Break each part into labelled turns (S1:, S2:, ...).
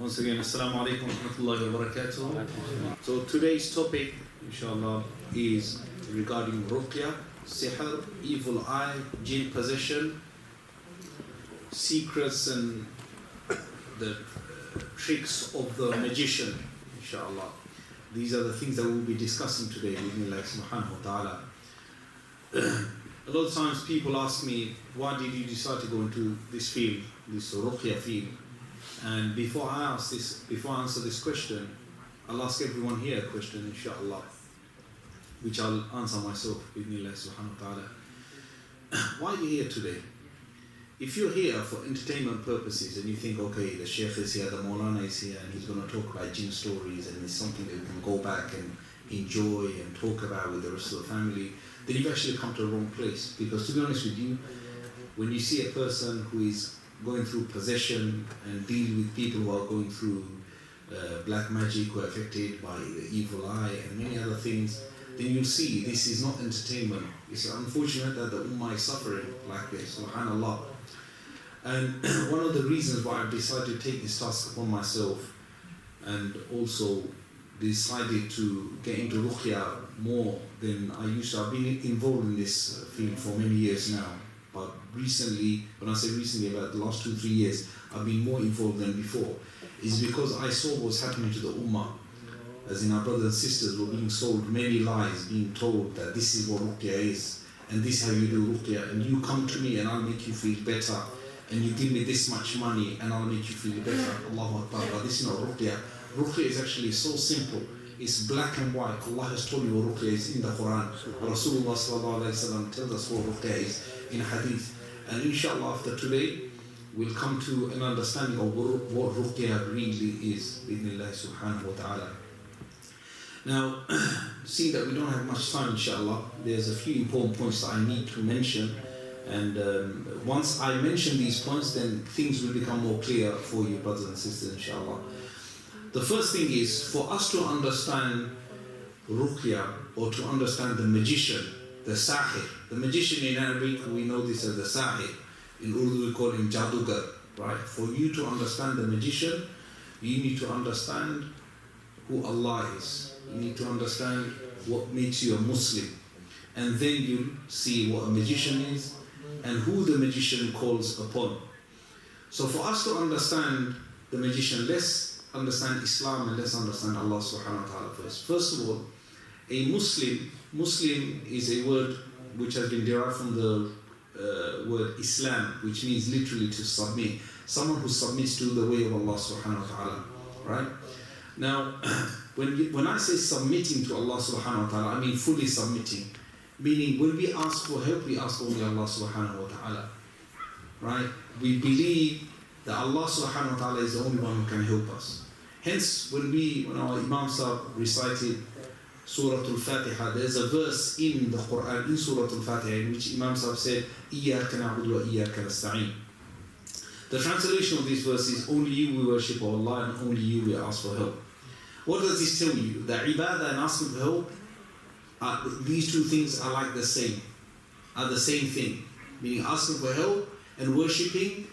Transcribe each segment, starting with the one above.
S1: Once again, Assalamu alaikum wa rahmatullahi wa barakatuh. So today's topic, inshallah, is regarding ruqya, sihr, evil eye, jinn possession, secrets and the tricks of the magician, inshallah. These are the things that we'll be discussing today, bi'idhnillah subhanahu wa ta'ala. A lot of times people ask me, why did you decide to go into this field, this ruqya field? And before I answer this question, I'll ask everyone here a question, inshallah, which I'll answer myself, bi'idhnillah subhanahu wa ta'ala. Why are you here today? If you're here for entertainment purposes and you think, okay, the Sheikh is here, the Mawlana is here, and he's going to talk about jinn stories and it's something that we can go back and enjoy and talk about with the rest of the family, then you've actually come to the wrong place. Because to be honest with you, when you see a person who is going through possession and deal with people who are going through black magic, who are affected by the evil eye and many other things, then you'll see this is not entertainment. It's unfortunate that the Ummah is suffering like this, subhanAllah. And one of the reasons why I decided to take this task upon myself and also decided to get into ruqya more than I used to. I've been involved in this field for many years now, but recently, when I say recently, about the last 2-3 years, I've been more involved than before, is because I saw what's happening to the Ummah. As in, our brothers and sisters were being sold many lies, being told that this is what ruqya is, and this is how you do ruqya, and you come to me and I'll make you feel better, and you give me this much money and I'll make you feel better. Allahu Akbar. But this is not ruqya. Ruqya is actually so simple. It's black and white. Allah has told you what ruqya is in the Qur'an. Rasulullah sallallahu alayhi wa sallam tells us what ruqya is in hadith. And inshallah after today, we'll come to an understanding of what ruqya really is, bi'idhnillah subhanahu wa ta'ala. Now, seeing that we don't have much time, inshallah, there's a few important points that I need to mention. And once I mention these points, then things will become more clear for you, brothers and sisters, inshallah. The first thing is, for us to understand ruqya, or to understand the magician, the sahir. The magician in Arabic, we know this as the sahir. In Urdu we call him jadugar, right? For you to understand the magician, you need to understand who Allah is. You need to understand what makes you a Muslim. And then you'll see what a magician is and who the magician calls upon. So for us to understand the magician, let's understand Islam and let's understand Allah subhanahu wa ta'ala first. First of all, a Muslim is a word which has been derived from the word Islam, which means literally to submit. Someone who submits to the way of Allah subhanahu wa ta'ala, right? Now, when I say submitting to Allah subhanahu wa ta'ala, I mean fully submitting. Meaning, when we ask for help, we ask only Allah subhanahu wa ta'ala, right? We believe that Allah subhanahu wa ta'ala is the only one who can help us. Hence, when our Imam Sahib recited Surah Al-Fatiha, there's a verse in the Qur'an, in Surah Al-Fatiha, in which Imam Sahib said, إِيَّاكَ نَعْبُدُ وَإِيَّاكَ نَسْتَعِينُ. The translation of this verse is, only you we worship Allah and only you we ask for help. What does this tell you? That ibadah and asking for help, these two things are like the same thing. Meaning asking for help and worshipping,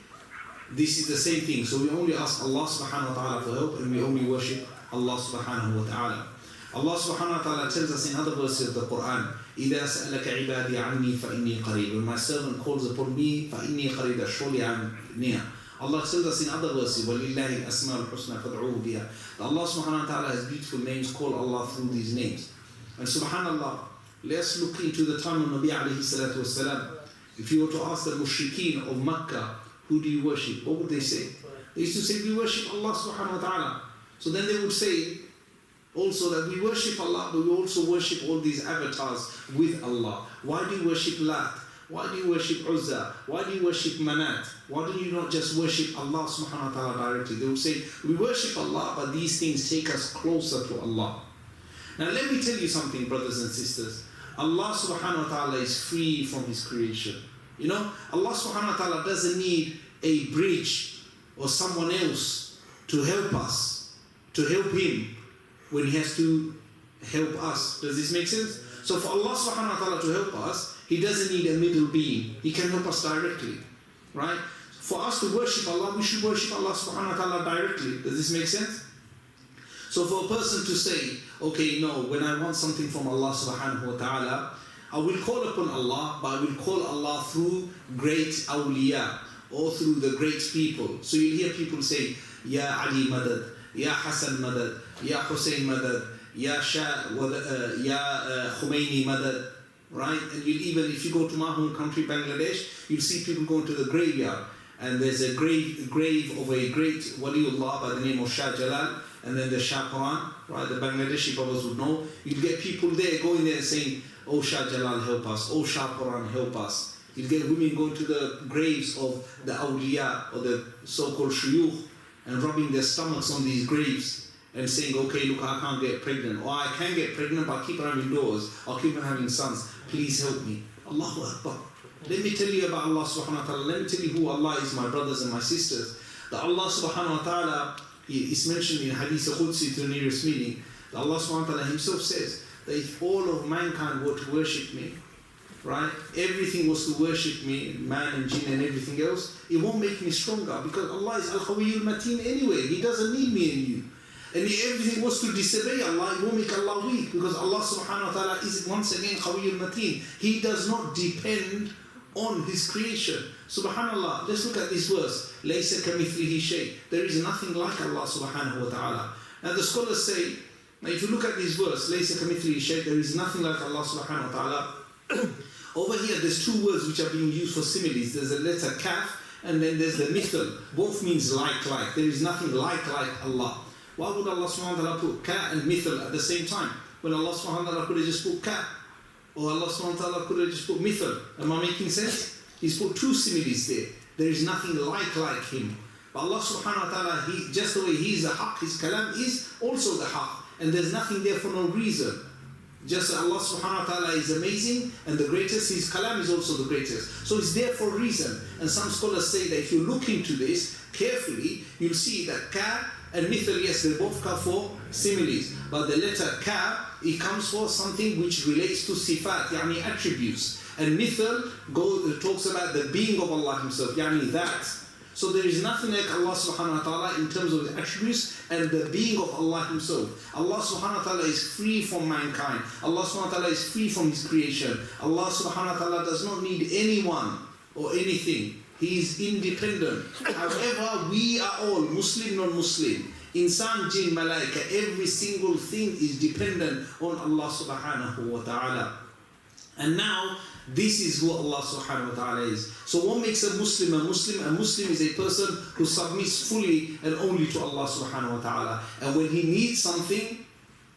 S1: this is the same thing. So we only ask Allah subhanahu wa ta'ala for help and we only worship Allah subhanahu wa ta'ala. Allah subhanahu wa ta'ala tells us in other verses of the Qur'an, إِذَا سَأَلَكَ عِبَادِي عَنِّي فَإِنِّي قَرِيبٌ. When my servant calls upon me, فَإِنِّي قَرِيبٌ, surely I am near. Allah tells us in other verses, وَلِلَّهِ الْأَسْمَاءُ الْحُسْنَى فَادْعُوهُ بِهَا. Allah subhanahu wa ta'ala has beautiful names, call Allah through these names. And subhanallah, let's look into the time of Nabi alayhi salatu wasalam. If you were to ask the mushrikeen of Makkah, who do you worship? What would they say? They used to say, we worship Allah subhanahu wa ta'ala. So then they would say also that we worship Allah, but we also worship all these avatars with Allah. Why do you worship Lat? Why do you worship Uzza? Why do you worship Manat? Why do you not just worship Allah subhanahu wa ta'ala directly? They would say, we worship Allah, but these things take us closer to Allah. Now let me tell you something, brothers and sisters. Allah subhanahu wa ta'ala is free from His creation. You know, Allah subhanahu wa ta'ala doesn't need a bridge or someone else to help us, to help Him when He has to help us. Does this make sense? So for Allah subhanahu wa ta'ala to help us, He doesn't need a middle being. He can help us directly, right? for us to worship Allah, we should worship Allah subhanahu wa ta'ala directly. Does this make sense? So for a person to say, okay, no, when I want something from Allah subhanahu wa ta'ala, I will call upon Allah, but I will call Allah through great awliya, or through the great people. So you hear people say, Ya Ali Madad, Ya Hassan Madad, Ya Hussein Madad, Ya Khomeini Madad, right? And you even, if you go to my home country, Bangladesh, you'll see people going to the graveyard, and there's a grave of a great Waliullah by the name of Shah Jalal, and then the Shah Quran, right? The Bangladeshi brothers would know. You'd get people there going there saying, oh Shah Jalal, help us. Oh Shah Quran, help us. You'd get women going to the graves of the awliya, or the so-called shuyukh, and rubbing their stomachs on these graves and saying, okay, look, I can't get pregnant, or I can get pregnant, but I keep on having daughters, I'll keep on having sons, please help me. Allahu Akbar. Let me tell you about Allah subhanahu wa ta'ala. Let me tell you who Allah is, my brothers and my sisters. That Allah subhanahu wa ta'ala is mentioned in Hadith Qudsi to the nearest meaning. That Allah subhanahu wa ta'ala himself says that if all of mankind were to worship me, right, everything was to worship me, man and jinn and everything else, it won't make me stronger, because Allah is Al-Qawiyyul Mateen anyway. He doesn't need me and you. And if everything was to disobey Allah, it won't make Allah weak, because Allah subhanahu wa ta'ala is once again Qawiyyul Mateen. He does not depend on His creation. Subhanallah, let's look at this verse. لَيْسَ كَمِثْلِهِ شَيْءٍ. There is nothing like Allah subhanahu wa ta'ala. Now the scholars say, now if you look at this verse, لَيْسَ كَمِثْلِهِ شَيْءٍ, there is nothing like Allah subhanahu wa ta'ala. Over here, there's two words which are being used for similes. There's a letter kaf, and then there's the mithl. Both means like. There is nothing like Allah. Why would Allah subhanahu wa ta'ala put ka and mithl at the same time? When Allah subhanahu wa ta'ala could have just put ka, or Allah subhanahu wa ta'ala could have just put mithl. Am I making sense? He's put two similes there. There is nothing like Him. But Allah subhanahu wa ta'ala, just the way He is the haqq, His kalam is also the haqq. And there's nothing there for no reason. Just Allah subhanahu wa ta'ala is amazing and the greatest, His kalam is also the greatest. So it's there for a reason. And some scholars say that if you look into this carefully, you'll see that ka and mithl, yes, they both come for similes. But the letter ka, it comes for something which relates to sifat, yani attributes. And mithl talks about the being of Allah Himself, yani that. So there is nothing like Allah subhanahu wa ta'ala in terms of the attributes and the being of Allah Himself. Allah subhanahu wa ta'ala is free from mankind. Allah subhanahu wa ta'ala is free from His creation. Allah subhanahu wa ta'ala does not need anyone or anything. He is independent. However, we are all Muslim, non-Muslim, insan, jinn, malaika, every single thing is dependent on Allah subhanahu wa ta'ala. And now, this is who Allah subhanahu wa ta'ala is. So what makes a Muslim a Muslim? A Muslim is a person who submits fully and only to Allah subhanahu wa ta'ala. And when he needs something,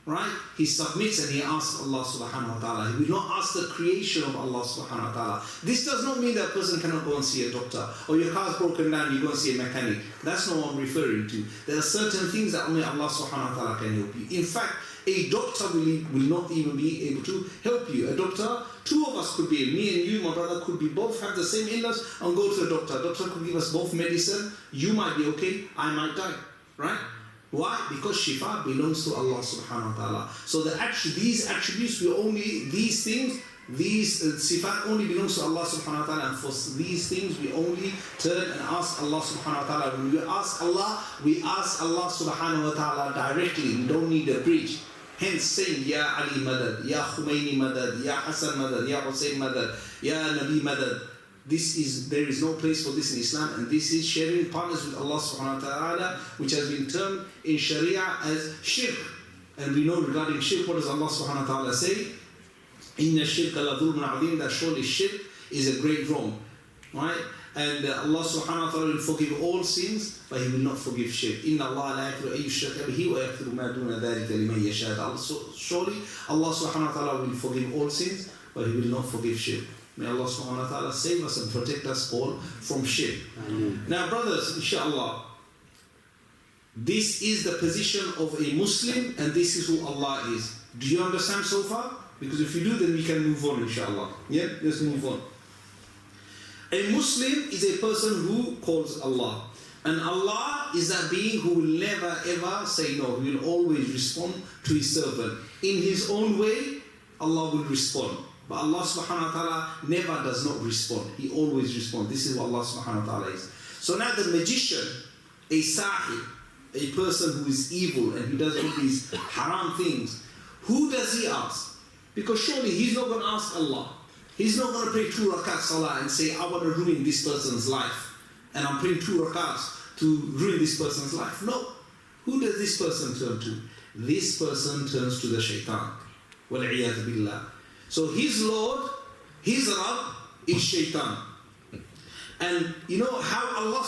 S1: right, he submits and he asks Allah subhanahu wa ta'ala. He will not ask the creation of Allah subhanahu wa ta'ala. This does not mean that a person cannot go and see a doctor. Or your car's broken down, you go and see a mechanic. That's not what I'm referring to. There are certain things that only Allah subhanahu wa ta'ala can help you. In fact, a doctor will not even be able to help you. A doctor, two of us could be, me and you, my brother, could be both have the same illness and go to the doctor. Doctor could give us both medicine. You might be okay, I might die. Right? Why? Because shifa belongs to Allah subhanahu wa ta'ala. So these attributes, these sifat only belongs to Allah subhanahu wa ta'ala, and for these things we only turn and ask Allah subhanahu wa ta'ala. When we ask Allah subhanahu wa ta'ala directly. We don't need a bridge. Hence saying, Ya Ali Madad, Ya Khomeini Madad, Ya Hassan Madad, Ya Hussein Madad, Ya Nabi Madad. There is no place for this in Islam, and this is sharing partners with Allah subhanahu wa ta'ala, which has been termed in Sharia as shirk. And we know regarding shirk, what does Allah subhanahu wa ta'ala say? Inna shirka la dhulmun azim, that surely shirk is a great wrong. Right? And Allah subhanahu wa ta'ala will forgive all sins, but He will not forgive shirk. Inna Allah la yaghfiru an yushraka bihi wa yaghfiru ma duna dhalika liman yasha. Surely Allah subhanahu wa ta'ala will forgive all sins, but He will not forgive shirk. May Allah subhanahu wa ta'ala save us and protect us all from shirk. Now brothers, inshallah, this is the position of a Muslim, and this is who Allah is. Do you understand so far? Because if you do, then we can move on, inshallah. Yeah, let's move on. A Muslim is a person who calls Allah. And Allah is that being who will never ever say no. He will always respond to His servant. In His own way, Allah will respond. But Allah subhanahu wa ta'ala never does not respond. He always responds. This is what Allah subhanahu wa ta'ala is. So now the magician, a sahir, a person who is evil and who does all these haram things, who does he ask? Because surely he's not going to ask Allah. He's not going to pray 2 rakat salah and say, I want to ruin this person's life, and I'm praying 2 rakats to ruin this person's life. No. Who does this person turn to? This person turns to the shaitan. Wal-'iyadhu billah. So his Lord, his Rabb is shaitan. And you know how Allah,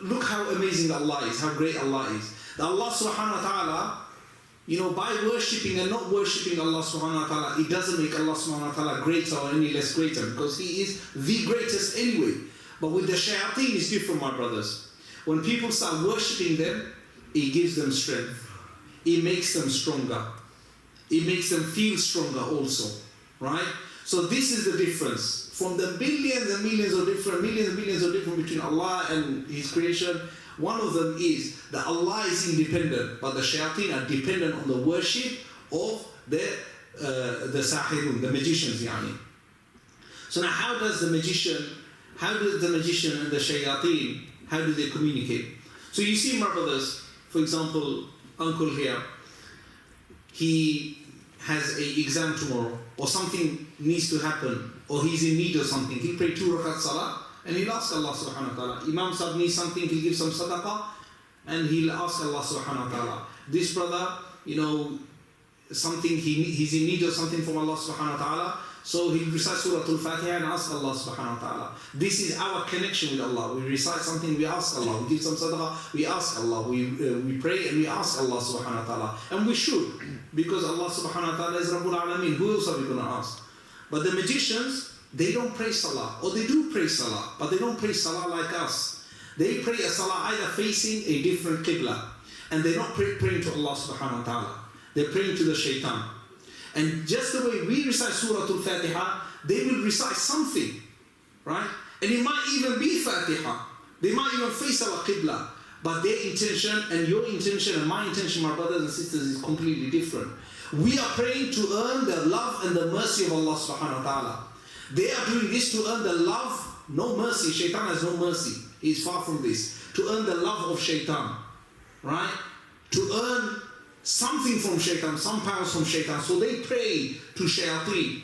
S1: look how amazing Allah is, how great Allah is. That Allah subhanahu wa ta'ala, you know, by worshipping and not worshipping Allah subhanahu wa ta'ala, it doesn't make Allah subhanahu wa ta'ala greater or any less greater, because He is the greatest anyway. But with the shayateen, it's different, my brothers. When people start worshipping them, it gives them strength. It makes them stronger. It makes them feel stronger also, right? So this is the difference. From the billions and millions of different between Allah and His creation, one of them is that Allah is independent, but the shayateen are dependent on the worship of the sahirun, the magicians, yani. So now how does the magician and the shayateen, how do they communicate? So you see, my brothers, for example, uncle here, he has an exam tomorrow, or something needs to happen, or he's in need of something. He'll pray 2 rakat salah, and he'll ask Allah subhanahu wa ta'ala. Imam Sahib needs something, he'll give some sadaqah, and he'll ask Allah subhanahu wa ta'ala. This brother, you know, something, he's in need of something from Allah subhanahu wa ta'ala, so he'll recite Surah Al-Fatiha and ask Allah subhanahu wa ta'ala. This is our connection with Allah. We recite something, we ask Allah. We give some sadaqah, we ask Allah. We pray and we ask Allah subhanahu wa ta'ala. And we should, because Allah subhanahu wa ta'ala is Rabbul Alameen. Who else are we going to ask? But the magicians, they don't pray salah, or they do pray salah, but they don't pray salah like us. They pray a salah either facing a different qibla, and they're not praying to Allah subhanahu wa ta'ala. They're praying to the shaitan. And just the way we recite Surah Al-Fatiha, they will recite something, right? And it might even be Fatiha. They might even face our qibla, but their intention and your intention and my intention, my brothers and sisters, is completely different. We are praying to earn the love and the mercy of Allah subhanahu wa ta'ala. They are doing this to earn the love, no mercy. Shaitan has no mercy. He is far from this. To earn the love of shaitan, right? To earn something from shaitan, some powers from shaitan. So they pray to shayateen.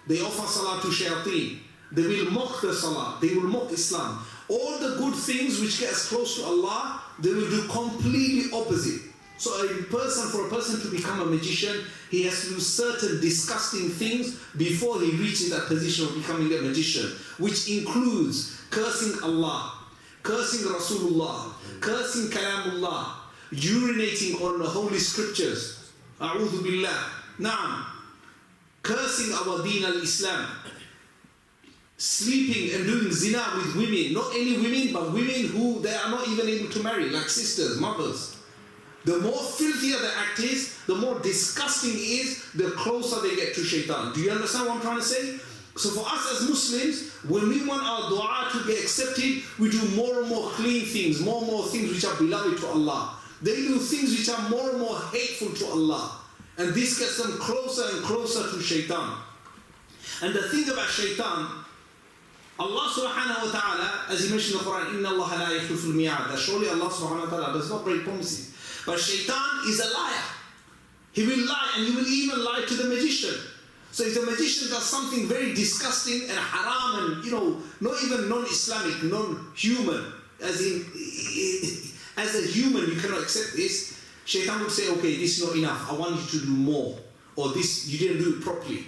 S1: They offer salah to shayateen. They will mock the salah. They will mock Islam. All the good things which get us close to Allah, they will do completely opposite. So for a person to become a magician, he has to do certain disgusting things before he reaches that position of becoming a magician, which includes cursing Allah, cursing Rasulullah, cursing Kalamullah, urinating on the holy scriptures, A'udhu Billah, Naam, cursing our Deen al-Islam, sleeping and doing zina with women, not any women, but women who they are not even able to marry, like sisters, mothers. The more filthier the act is, the more disgusting it is, the closer they get to shaitan. Do you understand what I'm trying to say? So for us as Muslims, when we want our dua to be accepted, we do more and more clean things, more and more things which are beloved to Allah. They do things which are more and more hateful to Allah. And this gets them closer and closer to shaitan. And the thing about shaitan, Allah subhanahu wa ta'ala, as He mentioned in the Qur'an, إِنَّ اللَّهَ لَا يَخْلِفُ الْمِيعَادَ, that surely Allah subhanahu wa ta'ala does not break promises. But shaitan is a liar. He will lie, and he will even lie to the magician. So if the magician does something very disgusting and haram and, you know, not even non-Islamic, non-human, as a human you cannot accept this, shaitan will say, okay, this is not enough, I want you to do more. Or this, you didn't do it properly.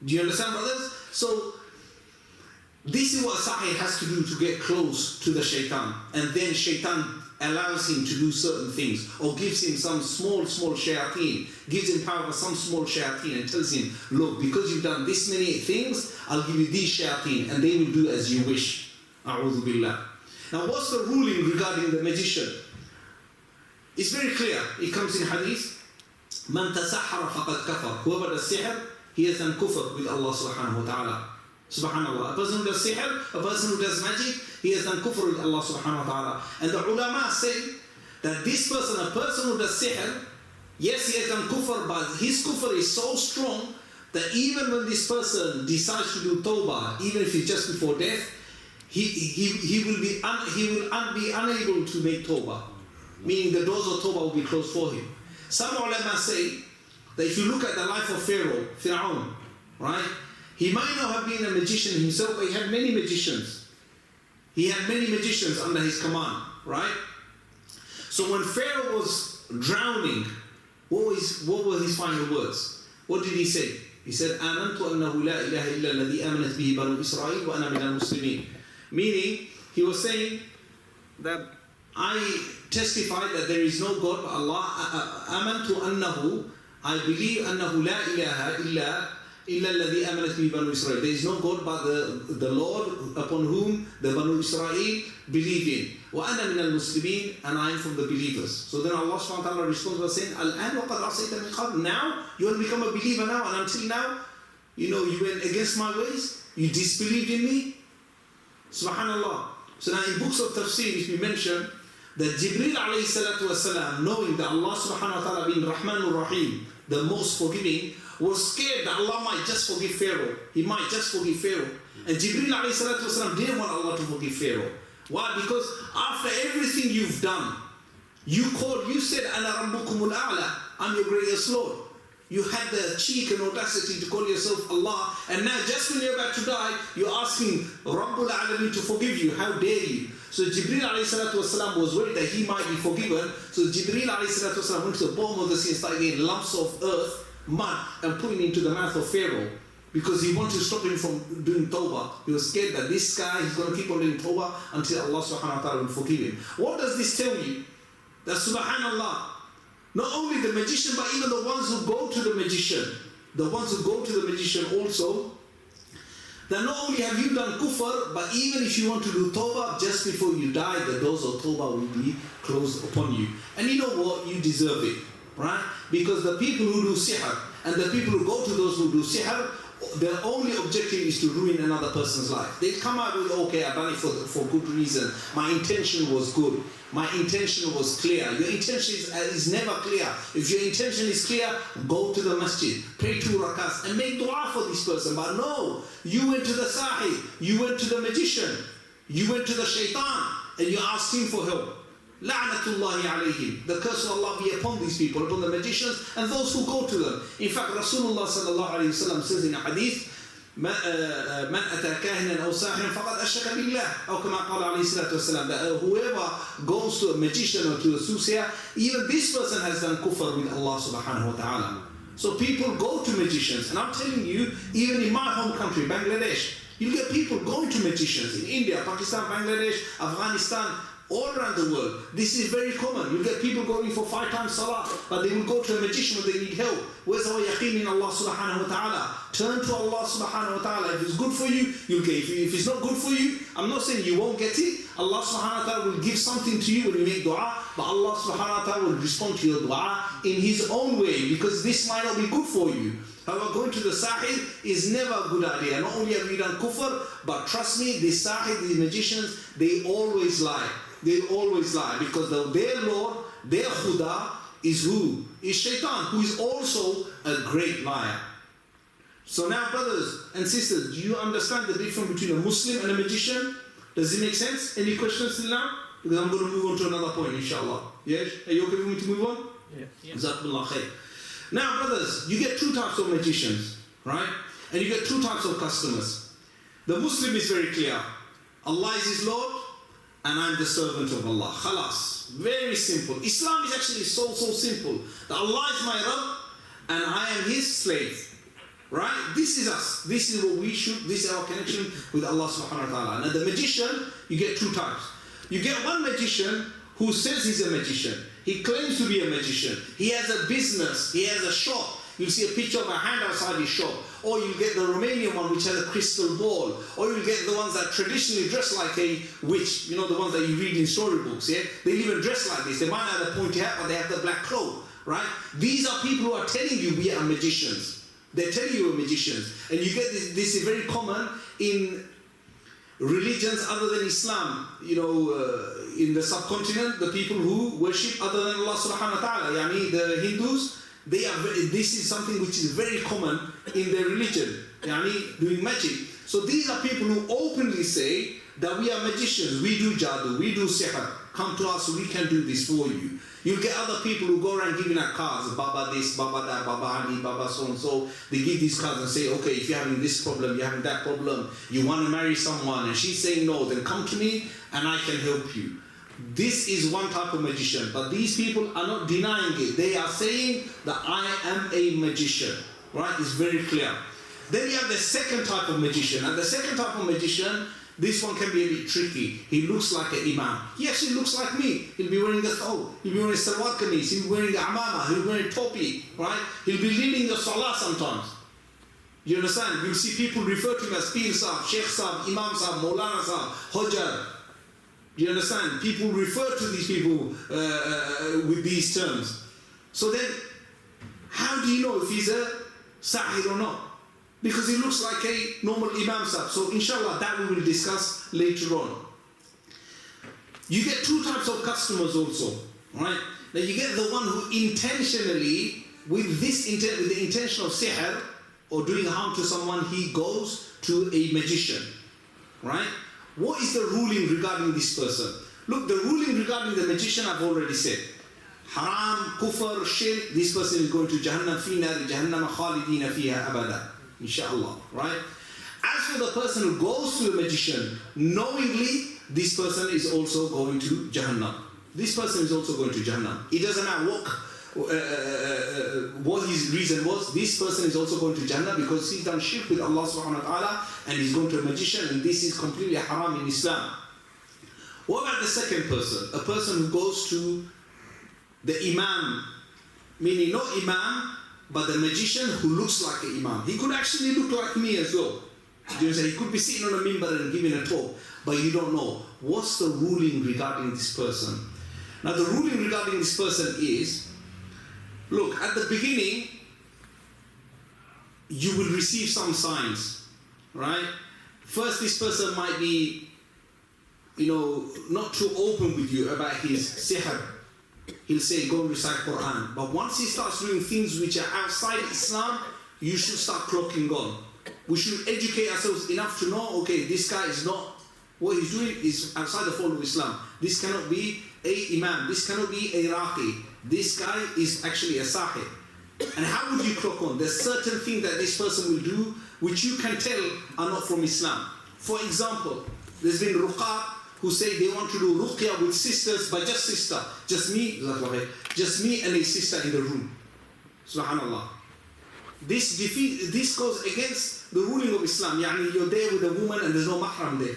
S1: Do you understand, brothers? So this is what Sahih has to do to get close to the shaitan. And then shaitan allows him to do certain things, or gives him some small shayateen, gives him power over some small shayateen and tells him, look, because you've done this many things, I'll give you these shayateen and they will do as you wish. A'udhu billah. Now what's the ruling regarding the magician? It's very clear. It comes in hadith, Man tasahhara faqad kafar. Whoever does sihr, he has done kufr with Allah subhanahu wa ta'ala. Subhanallah. A person who does sihr, a person who does magic, he has done kufr with Allah subhanahu wa ta'ala. And the ulama say that this person, a person who does sihr, yes, he has done kufr, but his kufr is so strong that even when this person decides to do tawbah, even if it's just before death, he will be unable to make tawbah, meaning the doors of tawbah will be closed for him. Some ulama say that if you look at the life of Fir'aun, right? He might not have been a magician himself, but he had many magicians. He had many magicians under his command, right? So when Pharaoh was drowning, what were his final words? What did he say? He said, آمنت أنه لا إله إلا الذي آمنت به بنو إسرائيل وأنا من المسلمين. Meaning, he was saying that I testify that there is no God but Allah. آمنت أنه, I believe أنه لا إله إلا الذي آمنت به بنو إسرائيل. There is no God but the Lord upon whom the Banu Israel believe in. وأنا من المسلمين, and I am from the believers. So then Allah subhanahu wa ta'ala responds by saying, الآن وقد عصيت من قبل. Now you want to become a believer now, and until now, you went against my ways, you disbelieved in me. Subhanallah. So now in books of tafsir it we mention that Jibreel alayhi salatu wasalam, knowing that Allah subhanahu wa ta'ala being Rahmanur Rahim, the most forgiving, was scared that Allah might just forgive Pharaoh. He might just forgive Pharaoh. And Jibreel alayhi salatu wasalam didn't want Allah to forgive Pharaoh. Why? Because after everything you've done, you said, Ana Rabbukumul A'la, I'm your greatest Lord. You had the cheek and audacity to call yourself Allah, and now just when you're about to die, you're asking Rabbul Alamin to forgive you. How dare you? So Jibreel alayhi salatu wasalam was worried that he might be forgiven. So Jibreel alayhi salatu wasalam went to the bottom of the sea and started getting lumps of earth, mud, and putting it into the mouth of Pharaoh, because he wanted to stop him from doing tawbah. He was scared that this guy is going to keep on doing tawbah until Allah subhanahu wa ta'ala will forgive him. What does this tell you? That subhanallah, not only the magician, but even the ones who go to the magician, also, that not only have you done kufr, but even if you want to do tawbah, just before you die, the doors of tawbah will be closed upon you. And you know what? You deserve it, right? Because the people who do sihr, and the people who go to those who do sihr, their only objective is to ruin another person's life. They come out with, okay, I've done it for good reason. My intention was good. My intention was clear. Your intention is never clear. If your intention is clear, go to the masjid, pray 2 rakats, and make dua for this person. But no, you went to the sahih, you went to the magician, you went to the shaitan, and you asked him for help. La'natullahi alayhim. The curse of Allah be upon these people, upon the magicians and those who go to them. In fact, Rasulullah sallallahu alayhi wa sallam says in a hadith, من أتى كاهنا أو ساحرا فقد أشرك بالله أو كما قال عليه الصلاة والسلام, that whoever goes to a magician or to a soothsayer, even this person has done kufr with Allah subhanahu wa ta'ala. So people go to magicians, and I'm telling you, even in my home country, Bangladesh, you get people going to magicians in India, Pakistan, Bangladesh, Afghanistan, all around the world. This is very common. You get people going for 5 times salah, but they will go to a magician when they need help. Where's our yaqeen in Allah subhanahu wa ta'ala? Turn to Allah subhanahu wa ta'ala. If it's good for you, you'll get it. If it's not good for you, I'm not saying you won't get it. Allah subhanahu wa ta'ala will give something to you when you make dua, but Allah subhanahu wa ta'ala will respond to your dua in His own way, because this might not be good for you. However, going to the sahir is never a good idea. Not only have you done kufr, but trust me, the sahir, the magicians, they always lie. They always lie, because their Lord, their Khuda is who? Is Shaitan, who is also a great liar. So now, brothers and sisters, do you understand the difference between a Muslim and a magician? Does it make sense? Any questions till now? Because I'm going to move on to another point, inshallah. Yes? Are you okay for me to move on? Yeah. Jazakumullah khair. Now, brothers, you get 2 types of magicians, right? And you get 2 types of customers. The Muslim is very clear. Allah is his Lord, and I'm the servant of Allah. Khalas. Very simple. Islam is actually so simple. That Allah is my Rabb, and I am His slave. Right? This is us. This is what we should, this is our connection with Allah subhanahu wa ta'ala. Now the magician, you get 2 types. You get one magician who says he's a magician. He claims to be a magician. He has a business. He has a shop. You'll see a picture of a hand outside his shop. Or you get the Romanian one which has a crystal ball. Or you get the ones that traditionally dress like a witch. You know, the ones that you read in storybooks, yeah? They even dress like this. They might have the pointy hat, but they have the black cloak, right? These are people who are telling you we are magicians. They tell you we're magicians. And you get this is very common in religions other than Islam. You know, in the subcontinent, the people who worship other than Allah subhanahu wa ta'ala, yani the Hindus, this is something which is very common in their religion, yani doing magic. So these are people who openly say that we are magicians, we do jadoo, we do sihr, come to us, we can do this for you. You'll get other people who go around giving out cards, Baba this, Baba that, Baba Ali, Baba so and so. They give these cards and say, okay, if you're having this problem, you're having that problem, you want to marry someone, and she's saying no, then come to me and I can help you. This is one type of magician, but these people are not denying it. They are saying that I am a magician, right? It's very clear. Then you have the second type of magician, and the second type of magician, this one can be a bit tricky. He looks like an imam. He actually looks like me. He'll be wearing a thawb. He'll be wearing a salwar kameez. He'll be wearing a amama. He'll be wearing a topi, right? He'll be leading the salah sometimes. You understand? You'll see people refer to him as Pir Sahib, Sheikh Sahib, Imam Sahib, Mawlana Sahib, Hujjar. Do you understand? People refer to these people with these terms. So then, how do you know if he's a sahir or not? Because he looks like a normal Imam Sahib. So inshallah, that we will discuss later on. You get two types of customers also, right? Now you get the one who intentionally, with the intention of sihr or doing harm to someone, he goes to a magician, right? What is the ruling regarding this person? Look, the ruling regarding the magician I've already said. Haram, kufr, shirk, this person is going to Jahannam, fi nari Jahannam khalidina fiha abada. Inshallah, right? As for the person who goes to a magician, knowingly, this person is also going to Jahannam. This person is also going to Jahannam. It doesn't matter what his reason was, this person is also going to Jahannam because he's done shirk with Allah subhanahu wa ta'ala and he's going to a magician, and this is completely haram in Islam. What about the second person? A person who goes to the imam, meaning not imam, but the magician who looks like an imam. He could actually look like me as well. You know, he could be sitting on a mimbar and giving a talk, but you don't know. What's the ruling regarding this person? Now the ruling regarding this person is, look, at the beginning, you will receive some signs, right? First, this person might be, not too open with you about his sihr. He'll say, go and recite Qur'an. But once he starts doing things which are outside Islam, you should start clocking on. We should educate ourselves enough to know, okay, this guy is not, what he's doing is outside the fold of Islam. This cannot be a imam. This cannot be a raqi. This guy is actually a sahir. And how would you clock on? There's certain things that this person will do which you can tell are not from Islam. For example, there's been ruqat who say they want to do ruqya with sisters, but just sister. Just me and a sister in the room. Subhanallah. This goes against the ruling of Islam. Yani you're there with a woman and there's no mahram there.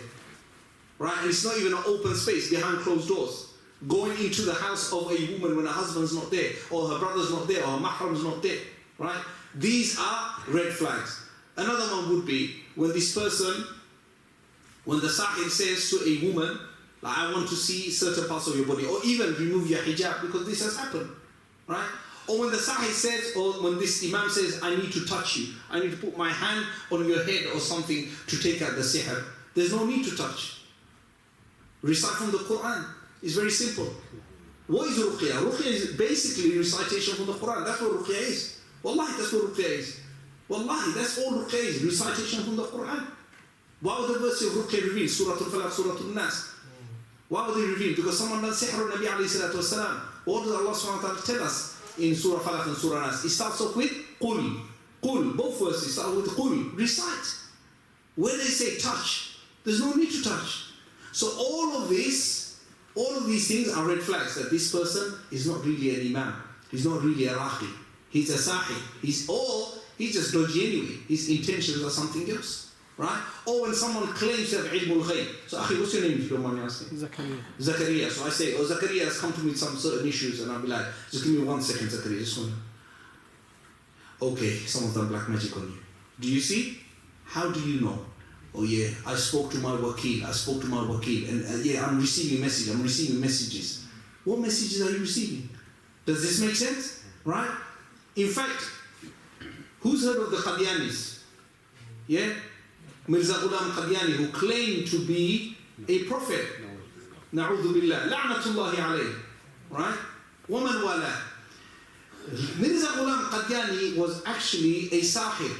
S1: Right? And it's not even an open space behind closed doors. Going into the house of a woman when her husband's not there, or her brother's not there, or her mahram's not there. Right? These are red flags. Another one would be when this person, when the sahir says to a woman, like, I want to see certain parts of your body, or even remove your hijab because this has happened. Right? Or when the sahir says, or when this imam says, I need to touch you, I need to put my hand on your head or something to take out the sihr. There's no need to touch. Recite from the Qur'an. It's very simple. What is ruqya? Ruqya is basically recitation from the Qur'an. That's what ruqya is. Wallahi, that's what ruqya is. Wallahi, that's all ruqya is. Recitation from the Qur'an. Why would the verse of ruqya reveal? Surah Al-Falaq, Surah Al-Nas. Why would they reveal? Because someone done sihr on Nabi alayhi salatu wasalam. What does Allah subhanahu wa ta'ala tell us in Surah Falaq and Surah Nas? It starts off with qul. Qul. Both verses start with qul. Recite. Where they say touch, there's no need to touch. So all of these things are red flags that this person is not really an imam. He's not really a raqi. He's a sahih. He's just dodgy anyway. His intentions are something else. Right? Or when someone claims to have ilmul ghayb. So akhi, what's your name if you don't mind me asking? Zakaria. So I say, Zakaria has come to me with some certain issues, and I'll be like, just give me 1 second, Zakaria. Just one. Okay, someone's done black magic on you. Do you see? How do you know? Oh yeah, I spoke to my wakil, and yeah, I'm receiving messages. What messages are you receiving? Does this make sense? Right? In fact, who's heard of the Qadianis? Yeah? Mirza Ghulam Qadiani, who claimed to be a prophet. Na'udhu billah. La'natullahi alayhi. Right? Waman wala. Mirza Ghulam Qadiani was actually a sahir.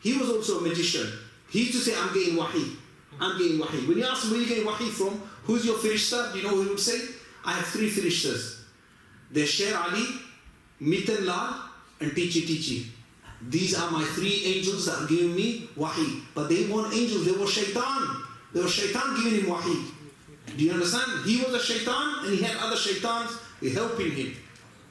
S1: He was also a magician. He used to say, I'm getting wahi. I'm getting wahi. When you ask him where you're getting wahi from, who's your firishta? Do you know what he would say? I have 3 firishtas. They're Sher Ali, Mitten Lal, and Tichi. These are my 3 angels that are giving me wahi. But they weren't angels, they were shaitan. They were shaitan giving him wahi. Do you understand? He was a shaitan and he had other shaitans helping him.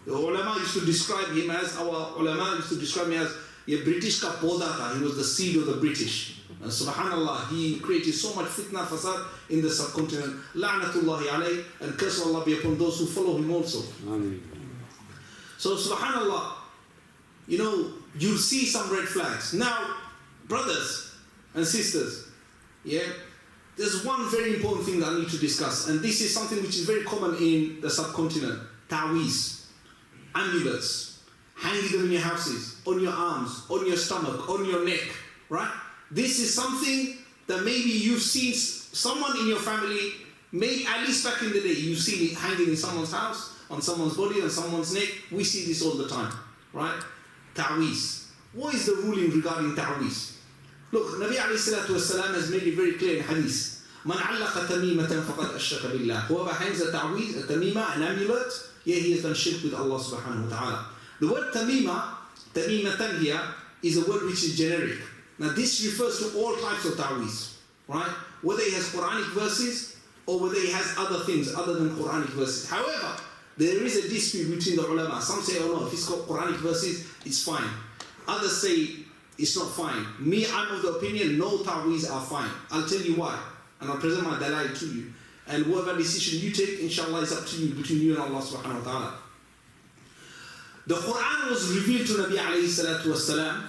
S1: The ulama used to describe him as, our ulama used to describe him as, ye British ka poda tha. He was the seed of the British. And subhanallah, he created so much fitna fasad in the subcontinent. La'natullahi alayh, and curse of Allah be upon those who follow him also. Amen. So subhanallah, you know, you'll see some red flags. Now, brothers and sisters, yeah, there's one very important thing that I need to discuss, and this is something which is very common in the subcontinent. Ta'weez, amulets, hanging them in your houses, on your arms, on your stomach, on your neck, right? This is something that maybe you've seen someone in your family, maybe at least back in the day, you've seen it hanging in someone's house, on someone's body, on someone's neck. We see this all the time, right? Ta'weez. What is the ruling regarding ta'weez? Look, Nabi alayhi salatu wasalam has made it very clear in hadith. Man allaqa tamimatan faqad ashraka billah. Whoever hangs a ta'weez, a tamima, an amulet, yeah, he has done shirk with Allah subhanahu wa ta'ala. The word tamimatan here, is a word which is generic. Now this refers to all types of ta'weez, right? Whether it has Quranic verses or whether it has other things other than Quranic verses. However, there is a dispute between the ulama. Some say, oh no, if it's got Quranic verses, it's fine. Others say, it's not fine. Me, I'm of the opinion, no ta'weez are fine. I'll tell you why. And I'll present my dalai to you. And whatever decision you take, inshallah, is up to you, between you and Allah subhanahu wa ta'ala. The Qur'an was revealed to Nabi alayhi salatu wasalam.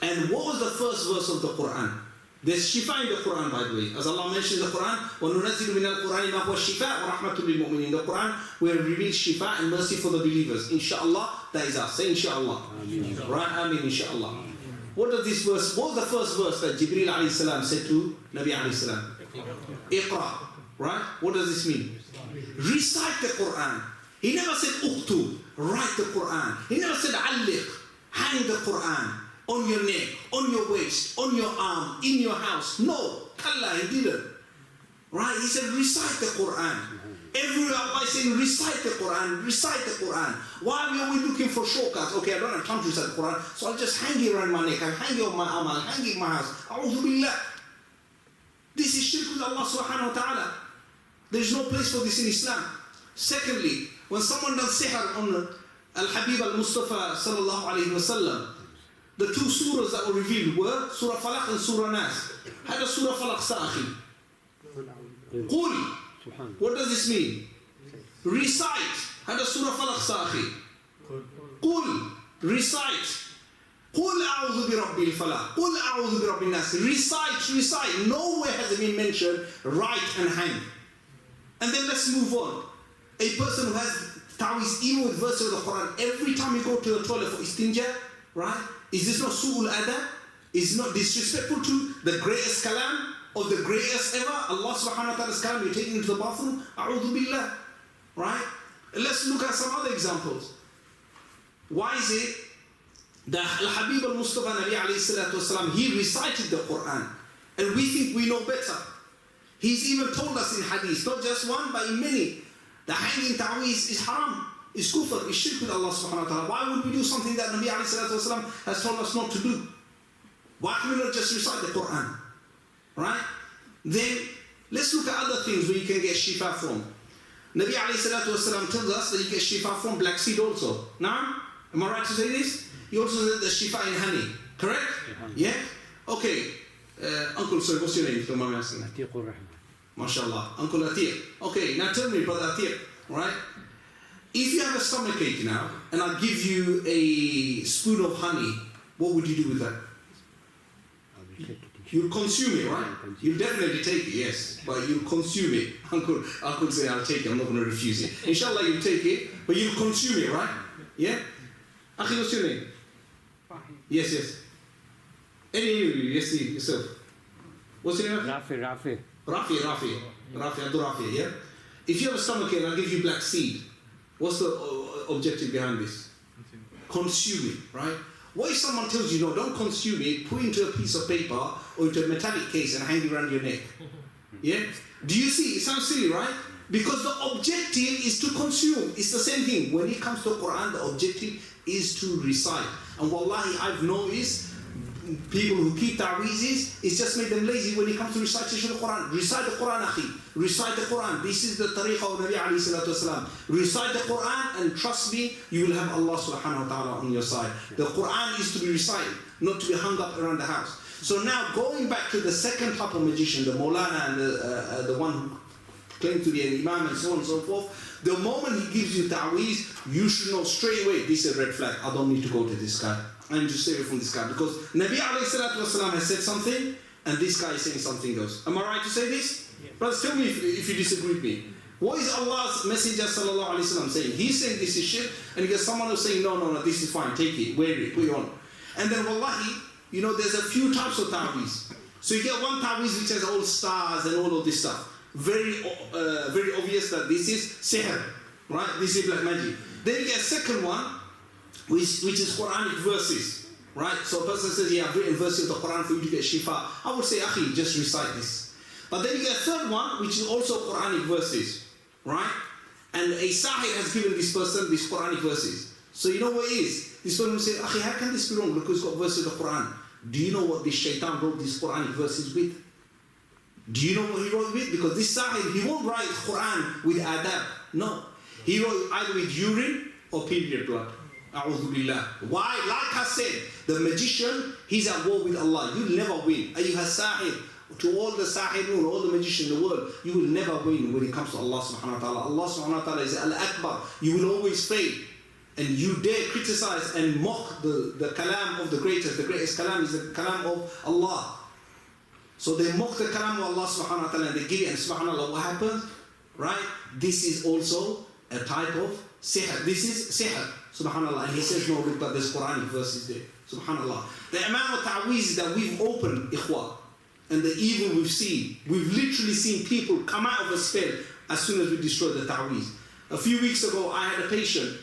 S1: And what was the first verse of the Qur'an? There's shifa in the Qur'an, by the way. As Allah mentioned in the Qur'an, وَنُنَزِّلُ مِنَ الْقُرْآنِ مَا هُوَ شِفَاءٌ وَرَحْمَةٌ لِلْمُؤْمِنِينَ. In the Qur'an, we have revealed shifa and mercy for the believers. Inshallah, that is us. Say inshallah. Ameen. Right? Ameen, inshallah. What does this verse, what was the first verse that Jibreel alayhi salam said to Nabi alayhi salam? Iqra. Right? What does this mean? Recite the Qur'an. He never said uktub, write the Qur'an. He never said alliq, hang the Qur'an on your neck, on your waist, on your arm, in your house. No, kalla, he didn't. Right? He said recite the Qur'an. Everywhere by saying recite the Qur'an, recite the Qur'an. Why are we always looking for shortcuts? Okay, I don't have time to recite the Qur'an, so I'll just hang it around my neck, I'll hang it on my arm, I'll hang it in my house. A'udhu billah. This is shirk with Allah subhanahu wa ta'ala. There's no place for this in Islam. Secondly, when someone does sihr on Al-Habib al-Mustafa sallallahu alayhi wa sallam, the 2 surahs that were revealed were Surah Falaq and Surah Nas. How does Surah Falaq sa'akhi? Qul. What does this mean? Recite. How does Surah Falaq sa'akhi? Qul. Recite. Qul a'udhu bi rabbil falaq. Qul a'udhu bi rabbin nas. Recite. Nowhere has it been mentioned write and hang. And then let's move on. A person who has ta'weez, even with verses of the Quran, every time you go to the toilet for istinja, right? Is this not su'ul adab? Is not disrespectful to the greatest kalam of the greatest ever? Allah subhanahu wa ta'ala's kalam, you're taking into the bathroom? A'udhu billah. Right? And let's look at some other examples. Why is it that Al-Habib al-Mustafa Nabi alayhi salatu wasalam, he recited the Quran, and we think we know better? He's even told us in hadith, not just one, but in many, the hanging ta'weez is haram, is kufr, is shirk with Allah subhanahu wa ta'ala. Why would we do something that Nabi alayhi salatu wasalam has told us not to do? Why can we not just recite the Quran? Right? Then, let's look at other things where you can get shifa from. Nabi alayhi salatu wasalam tells us that you get shifa from black seed also. Now, am I right to say this? He also said the shifa in honey. Correct? Yeah? Okay. Uncle, sorry, what's your name? Don't mind me asking. MashaAllah. Uncle Atiq. Okay, now tell me, Brother Atiq, right? If you have a stomachache now, and I give you a spoon of honey, what would you do with that? You'll consume it, right? You'll definitely take it, yes. But you'll consume it. Uncle say, I'll take it, I'm not going to refuse it. Inshallah, you'll take it, but you'll consume it, right? Yeah? Akhi, what's your name? Yes, yes. Any of you, yes, yourself. What's your name?
S2: Rafi,
S1: Abdul Rafi, yeah? If you have a stomachache and I'll give you black seed, what's the objective behind this? Consume it, right? What if someone tells you, no, don't consume it, put it into a piece of paper or into a metallic case and hang it around your neck? Yeah? Do you see? It sounds silly, right? Because the objective is to consume. It's the same thing. When it comes to Qur'an, the objective is to recite. And wallahi, I've noticed people who keep ta'weezes, it's just made them lazy when it comes to recitation of the Qur'an. Recite the Qur'an, akhi. Recite the Qur'an. This is the tariqah of Nabi alayhi salatu wasalam. Recite the Qur'an and trust me, you will have Allah subhanahu wa ta'ala on your side. The Qur'an is to be recited, not to be hung up around the house. So now going back to the second type of magician, the Mawlana and the one who claims to be an imam and so on and so forth, the moment he gives you ta'weez, you should know straight away, this is a red flag. I don't need to go to this guy. I need to stay away from this guy. Because Nabi alayhi salatu wasalam has said something and this guy is saying something else. Am I right to say this? Yeah. Brothers, tell me if you disagree with me. What is Allah's Messenger sallallahu alayhi wasallam saying? He's saying this is shirk and he gets someone else saying, no, this is fine, take it, wear it, put it on. And then wallahi, you know, there's a few types of ta'weez. So you get one ta'weez which has all stars and all of this stuff. Very obvious that this is sihr, right? This is black magic. Then you get a second one, which is Quranic verses, right? So a person says, yeah, I've written verses of the Quran for you to get shifa. I would say, akhi, just recite this. But then you get a third one, which is also Quranic verses, right? And a sahir has given this person these Quranic verses. So you know what it is? This person will say, akhi, how can this be wrong? Because it's got verses of the Quran. Do you know what this shaitan wrote these Quranic verses with? Do you know what he wrote with? Because this sahir, he won't write Quran with adab. No. He wrote either with urine or period blood. A'udhu billah. Why? Like I said, the magician, he's at war with Allah. You'll never win. Ayyuha sahir. To all the sahirun, all the magicians in the world, you will never win when it comes to Allah subhanahu wa ta'ala. Allah subhanahu wa ta'ala is al-akbar. You will always fail. And you dare criticize and mock the kalam of the greatest. The greatest kalam is the kalam of Allah. So they mock the kalam of Allah subhanahu wa ta'ala and they give it, and subhanallah, what happens? Right? This is also a type of sihr. This is sihr. Subhanallah. And he says, no, look, but there's Quranic verses there. Subhanallah. The amount of ta'weez that we've opened, ikhwa, and the evil we've seen. We've literally seen people come out of a spell as soon as we destroy the ta'weez. A few weeks ago, I had a patient.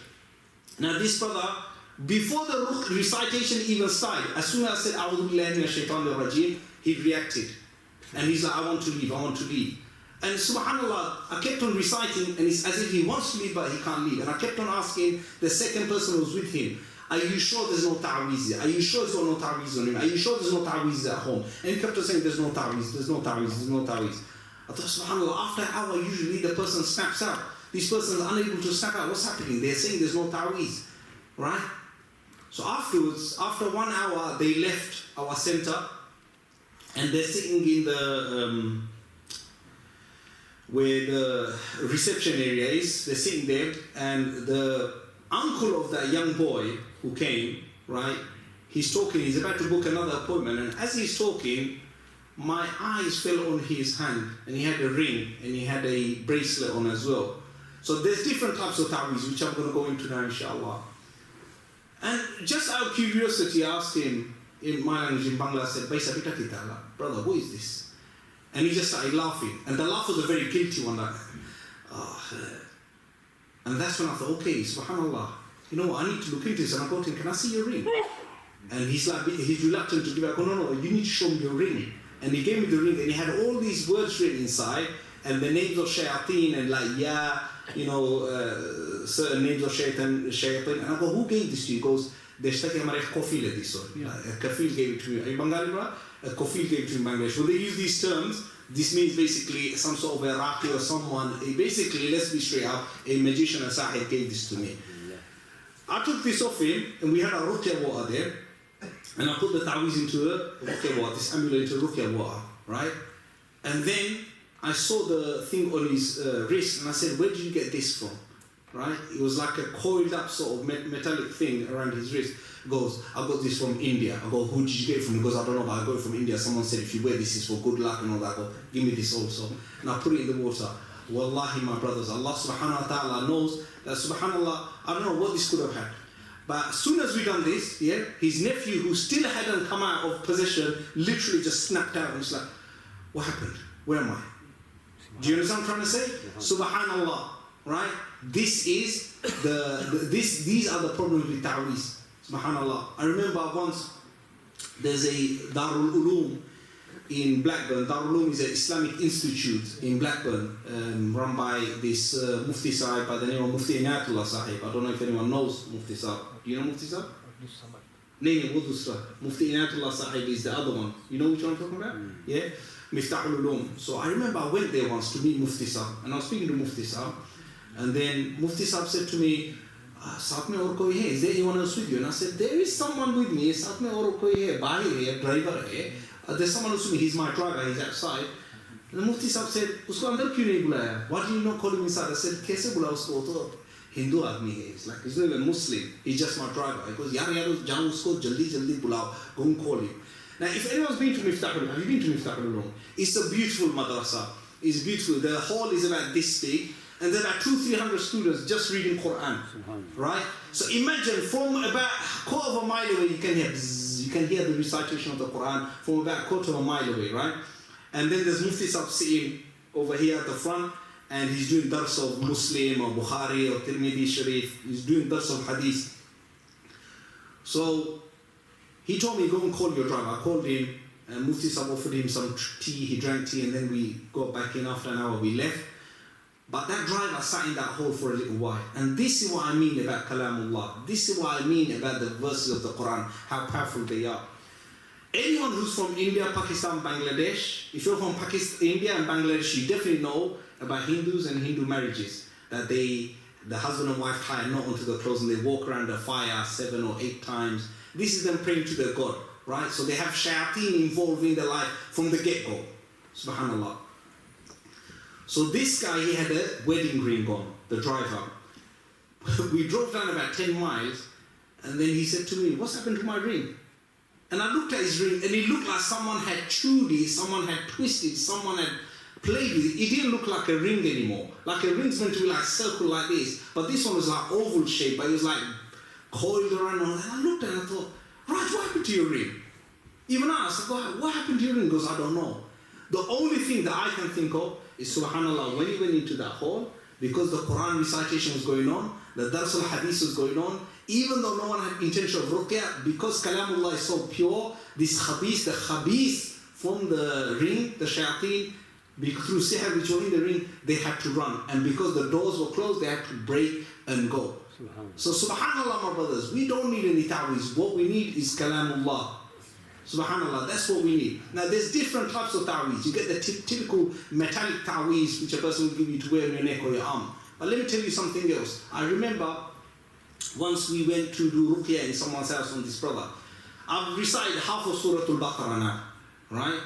S1: Now this brother, before the recitation even started, as soon as I said, A'udhu billahi minash shaitanir rajim, he reacted. And he's like, I want to leave, I want to leave. And subhanallah, I kept on reciting, and it's as if he wants to leave, but he can't leave. And I kept on asking the second person who was with him, are you sure there's no ta'weez? Are you sure there's no ta'weez on him? Are you sure there's no ta'weez at home? And he kept on saying, there's no ta'weez, there's no ta'weez, there's no ta'weez. I thought, subhanallah, after an hour, usually the person snaps out. This person is unable to snap out. What's happening? They're saying there's no ta'weez, right? So afterwards, after 1 hour, they left our center, and they're sitting in the where the reception area is. They're sitting there, and the uncle of that young boy who came, right? He's talking. He's about to book another appointment, and as he's talking, my eyes fell on his hand, and he had a ring, and he had a bracelet on as well. So there's different types of ta'weez, which I'm going to go into now, inshallah. And just out of curiosity, I asked him in my language, in Bangla, I said, brother, what is this? And he just started laughing. And the laugh was a very guilty one, like, and that's when I thought, okay, subhanallah, you know what, I need to look into this. And I go to him, can I see your ring? And he's like, he's reluctant to give it. I go, no, you need to show me your ring. And he gave me the ring, and he had all these words written inside, and the names of shayateen, and like, you know, certain names of shayateen. And I go, who gave this to you? He goes, Deshtaki hamare kofil this one. A kafil gave it to me. Are you Bengali, bro? A kofil gave it to me in Bangladesh. When they use these terms, this means basically some sort of a raqi or someone. Basically, let's be straight up, a magician, a sahir gave this to me. I took this off him, and we had a ruqya water there, and I put the ta'weez into the ruqya water, this amulet into ruqya water, right? And then I saw the thing on his wrist, and I said, where did you get this from? Right? It was like a coiled up sort of metallic thing around his wrist. He goes, I got this from India. I go, who did you get it from? He goes, I don't know, but I got it from India. Someone said, if you wear this, it's for good luck and all that. I go, give me this also. And I put it in the water. Wallahi, my brothers, Allah subhanahu wa ta'ala knows that subhanallah, I don't know what this could have had. But as soon as we done this, yeah, his nephew, who still hadn't come out of possession, literally just snapped out and was like, what happened? Where am I? Do you understand what I'm trying to say? Subhanallah, right? This is these are the problems with ta'weez. Subhanallah. I remember once there's a Darul Uloom in Blackburn. Darul Uloom is an Islamic institute in Blackburn, run by this Mufti Sahib by the name of Mufti Inayatullah Sahib. I don't know if anyone knows Mufti Sahib. Do you know Mufti Sahib? Mufti Inayatullah Sahib is the other one. You know which one I'm talking about? Yeah? Miftahul Uloom. So I remember I went there once to meet Mufti Sahib, and I was speaking to Mufti Sahib, and then Mufti Sahib said to me, "Saath mein aur koi hai? Is there anyone else with you?" And I said, "There is someone with me. Saath mein aur koi hai? Bahir hai, driver hai. There's someone else with me. He's my driver. He's outside." And the Mufti Sahib said, "Usko andar kyun nahi bulaya? Why do you not call him inside?" I said, "Kaise bulao usko? To Hindu aadmi hai. He's like, he's not even Muslim. He's just my driver." He goes, "Yaar, jao usko jaldi bulao. Go and call him." Now, if anyone's been to Miftahul, have you been to Miftahul Uloom? It's a beautiful madrasa. It's beautiful. The hall is about this big, and there are 200-300 students just reading Qur'an, right? So imagine from about a quarter of a mile away, you can hear the recitation of the Qur'an from about a quarter of a mile away, right? And then there's Mufti Sahib sitting over here at the front, and he's doing dars of Muslim or Bukhari or Tirmidhi Sharif. He's doing dars of Hadith. So he told me, "Go and call your driver." I called him, and Mufti Sahib offered him some tea. He drank tea, and then we got back in after an hour. We left. But that driver sat in that hall for a little while. And this is what I mean about Kalamullah. This is what I mean about the verses of the Qur'an, how powerful they are. Anyone who's from India, Pakistan, Bangladesh, if you're from Pakistan, India and Bangladesh, you definitely know about Hindus and Hindu marriages. That the husband and wife tie a knot onto the clothes and they walk around the fire 7 or 8 times. This is them praying to their God, right? So they have shayateen involved in their life from the get-go. Subhanallah. So this guy, he had a wedding ring on, the driver. We drove down about 10 miles, and then he said to me, "What's happened to my ring?" And I looked at his ring, and it looked like someone had chewed it, someone had twisted, someone had played with it. It didn't look like a ring anymore. Like a ring's meant to be like circle like this, but this one was like oval shape, but it was like coiled around. And I looked at it and I thought, "Raj, what happened to your ring?" Even I asked, "What happened to your ring?" He goes, "I don't know." The only thing that I can think of is, subhanallah, when he went into that hall, because the Quran recitation was going on, the Dars al-Hadith was going on, even though no one had intention of ruqya, because Kalamullah is so pure, this khabith, the khabith from the ring, the shayateen, through sihr which were in the ring, they had to run. And because the doors were closed, they had to break and go. So subhanallah, my brothers, we don't need any ta'weez. What we need is Kalamullah. Subhanallah, that's what we need. Now there's different types of ta'weez. You get the typical metallic ta'weez which a person will give you to wear on your neck or your arm. But let me tell you something else. I remember once we went to do ruqya in someone's house on this brother. I've recited half of Surah Al-Baqarah now, right?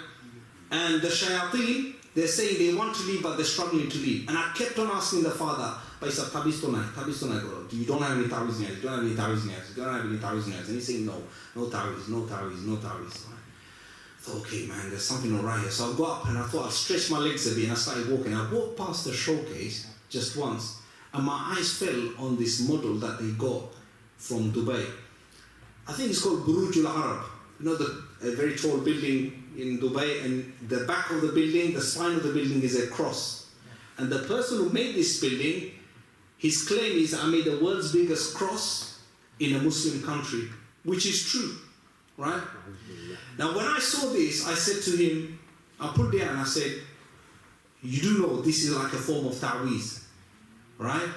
S1: And the shayateen, they're saying they want to leave but they're struggling to leave. And I kept on asking the father, "Paisa, tabiz tonai, you don't have any ta'weez in your house, you don't have any ta'weez in your house, you don't have any ta'weez in your house." And he's saying, no ta'weez, no ta'weez, no ta'weez. I thought, okay man, there's something all right here. So I got up and I thought I'd stretch my legs a bit, and I started walking. I walked past the showcase just once, and my eyes fell on this model that they got from Dubai. I think it's called Buruj al-Arab. You know, a very tall building in Dubai, and the back of the building, the spine of the building is a cross. And the person who made this building, his claim is, "I made the world's biggest cross in a Muslim country," which is true, right? Now when I saw this, I said to him, I put there and I said, "You do know this is like a form of ta'weez, right?"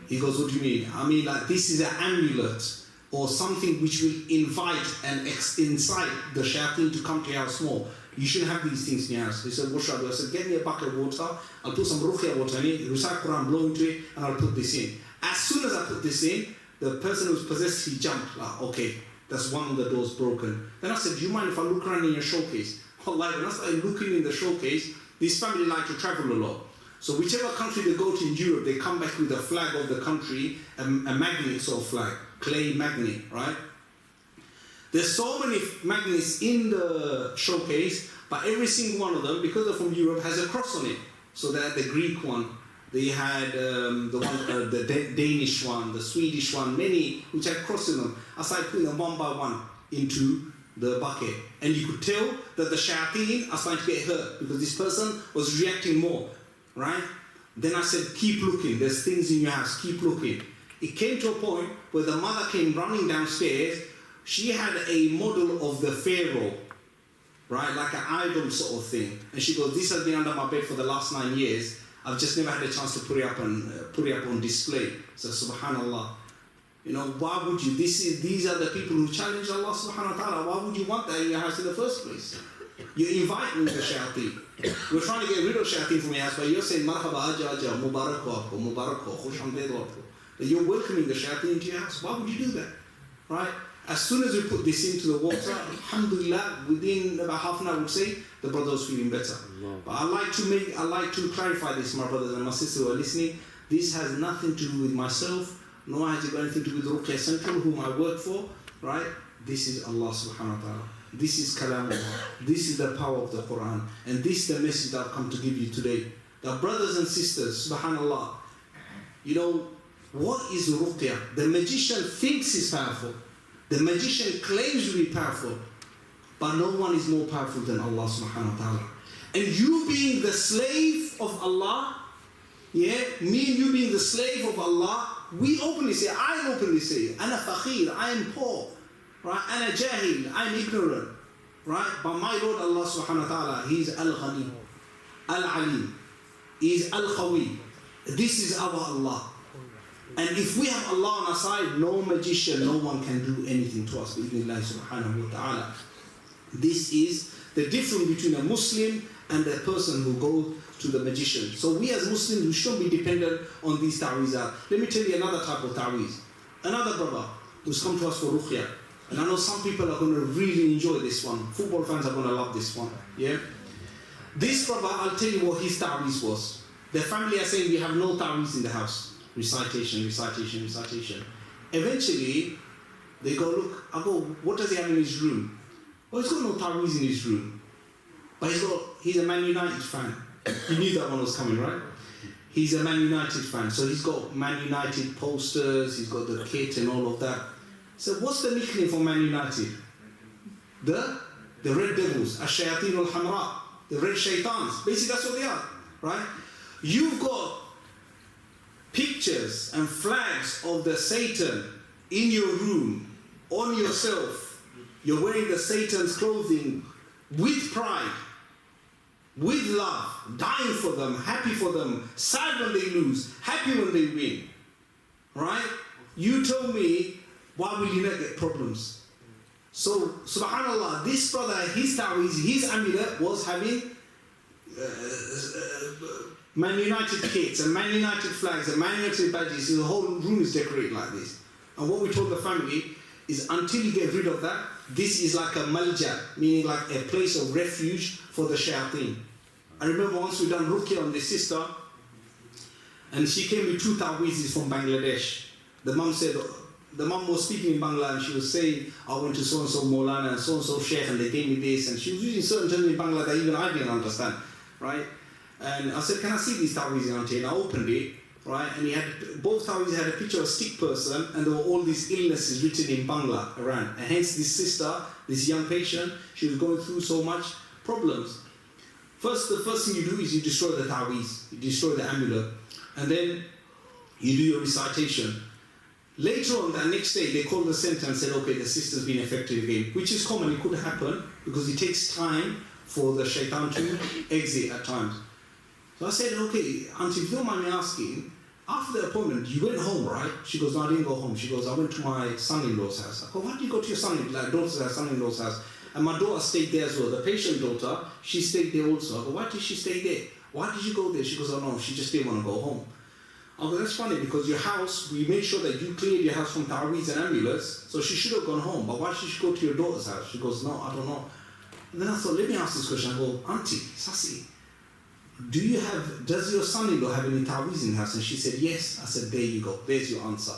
S1: He goes, "What do you mean?" "I mean, like, this is an amulet or something which will invite and incite the shayateen to come to your house more. You shouldn't have these things in your house." He said, "What should I do?" I said, "Get me a bucket of water, I'll put some ruqya water in it, recite Quran, blow into it, and I'll put this in." As soon as I put this in, the person who was possessed, he jumped, like, okay, that's one of the doors broken. Then I said, "Do you mind if I look around in your showcase?" Wallahi, when I started looking in the showcase, this family like to travel a lot. So whichever country they go to in Europe, they come back with a flag of the country, a magnet sort of flag, clay magnet, right? There's so many magnets in the showcase, but every single one of them, because they're from Europe, has a cross on it. So they had the Greek one, they had the Danish one, the Swedish one, many which had crosses on them. I started putting them one by one into the bucket, and you could tell that the shayateen are starting to get hurt because this person was reacting more, right? Then I said, "Keep looking, there's things in your house, keep looking." It came to a point where the mother came running downstairs. She had a model of the Pharaoh, right, like an idol sort of thing. And she goes, this has been under my bed for the last 9 years. I've just never had a chance to put it up on display. So subhanallah, you know, why would you? These are the people who challenge Allah subhanahu wa ta'ala. Why would you want that in your house in the first place? You're inviting the shayateen. We're trying to get rid of shayateen from your house, but you're saying marhaba aja aja, mubarak aapko, mubarak ho, khush hamdeed aapko. You're welcoming the shayateen into your house. Why would you do that? Right? As soon as we put this into the water, alhamdulillah, within about half an hour, we'll say the brother was feeling better. But I like to clarify this, my brothers and my sisters who are listening. This has nothing to do with myself, nor has it got anything to do with Ruqya Central, whom I work for. Right? This is Allah subhanahu wa ta'ala. This is Kalamullah. This is the power of the Qur'an. And this is the message that I've come to give you today. That brothers and sisters, subhanallah, you know, what is Ruqya? The magician thinks he's powerful. The magician claims to be powerful, but no one is more powerful than Allah subhanahu wa ta'ala. And you being the slave of Allah, yeah, me and you being the slave of Allah, we openly say, I openly say, Ana fakhir, I am poor, right? Ana jahil, I am ignorant, right? But my Lord Allah subhanahu wa ta'ala, He is Al-Ghani, Al-Alim, He is Al-Qawi. This is our Allah. And if we have Allah on our side, no magician, no one can do anything to us. Bi-idhnillahi subhanahu wa ta'ala. This is the difference between a Muslim and a person who goes to the magician. So we as Muslims, we shouldn't be dependent on these ta'weezat. Let me tell you another type of ta'weez. Another brother who's come to us for ruqya. And I know some people are going to really enjoy this one. Football fans are going to love this one. Yeah. This brother, I'll tell you what his ta'weez was. The family are saying we have no ta'weez in the house. Recitation, recitation, recitation. Eventually, they go, look, I go, what does he have in his room? Well, he's got no ta'weez in his room. But he's a Man United fan. You knew that one was coming, right? He's a Man United fan. So he's got Man United posters, he's got the kit and all of that. So what's the nickname for Man United? The Red Devils, Ash-Shayateen al-Hamra, the Red Shaitans. Basically, that's what they are, right? You've got pictures and flags of the Satan in your room, on yourself. You're wearing the Satan's clothing with pride, with love, dying for them, happy for them, sad when they lose, happy when they win. Right? You tell me, why will you not get problems? So, subhanAllah, this brother, his ta'weez, his amulet was having Man United kits and Man United flags and Man United badges. So the whole room is decorated like this. And what we told the family is, until you get rid of that, this is like a malja, meaning like a place of refuge for the shayateen. I remember once we done ruqya on this sister, and she came with 2 ta'weezes from Bangladesh. The mum was speaking in Bangla, and she was saying, I went to so-and-so Mawlana and so-and-so Sheikh, and they gave me this, and she was using certain terms in Bangla that even I didn't understand, right? And I said, can I see these ta'weezes, auntie? And I opened it, right? And he had, both ta'weezes had a picture of a sick person, and there were all these illnesses written in Bangla around. And hence this sister, this young patient, she was going through so much problems. The first thing you do is you destroy the ta'weez, you destroy the amulet, and then you do your recitation. Later on, that next day, they called the center and said, okay, the sister's been affected again, which is common, it could happen, because it takes time for the shaitan to exit at times. So I said, okay, auntie, if you don't mind me asking, after the appointment, you went home, right? She goes, no, I didn't go home. She goes, I went to my son-in-law's house. I go, why did you go to your daughter's house, son-in-law's house? And my daughter stayed there as well. The patient daughter, she stayed there also. I go, why did she stay there? Why did you go there? She goes, oh no, she just didn't want to go home. I go, that's funny, because your house, we made sure that you cleared your house from ta'weez and amulets, so she should have gone home. But why should she go to your daughter's house? She goes, no, I don't know. And then I thought, let me ask this question. I go, auntie, Sassi, does your son-in-law have any ta'weez in the house? And she said, yes. I said, there you go, there's your answer.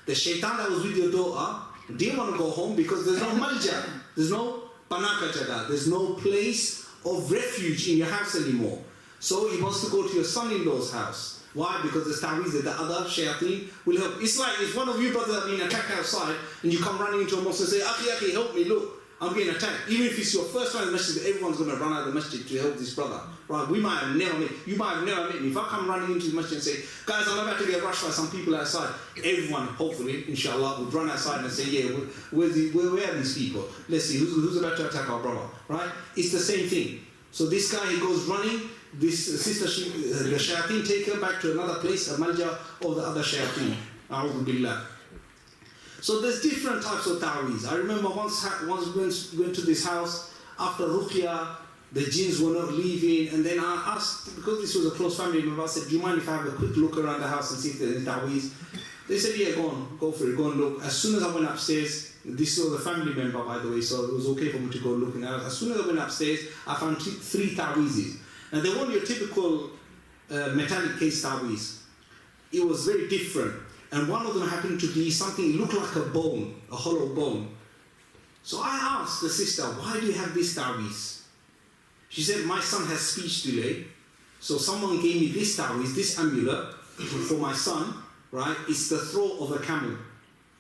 S1: The shaitan that was with your daughter didn't want to go home because there's no malja, there's no banaka jada, there's no place of refuge in your house anymore. So he wants to go to your son-in-law's house. Why? Because there's ta'weez that the other shayateen will help. It's like if one of you brothers have been attacked outside and you come running into a mosque and say, Akhi, help me, look, I'm getting attacked. Even if it's your first time in the masjid, everyone's going to run out of the masjid to help this brother. Right? We might have never met, you might have never met me. If I come running into the masjid and say, guys, I'm about to get rushed by some people outside, everyone, hopefully, inshallah, would run outside and say, yeah, where are these people? Let's see, who's about to attack our brother? Right? It's the same thing. So this guy, he goes running, this sister, the shayateen take her back to another place, a malja of the other shayateen. A'udhu billah. So there's different types of ta'weez. I remember once we went to this house, after Ruqya, the jinns were not leaving, and then I asked, because this was a close family member, I said, do you mind if I have a quick look around the house and see if there's any ta'weez? They said, yeah, go on, go for it, go and look. As soon as I went upstairs, this was a family member, by the way, so it was okay for me to go look in the house. As soon as I went upstairs, I found 3 ta'weezes. And they weren't your typical metallic case ta'weez. It was very different. And one of them happened to be something, it looked like a bone, a hollow bone. So I asked the sister, why do you have this ta'weez? She said, my son has speech delay. So someone gave me this ta'weez, this amulet, for my son, right? It's the throat of a camel.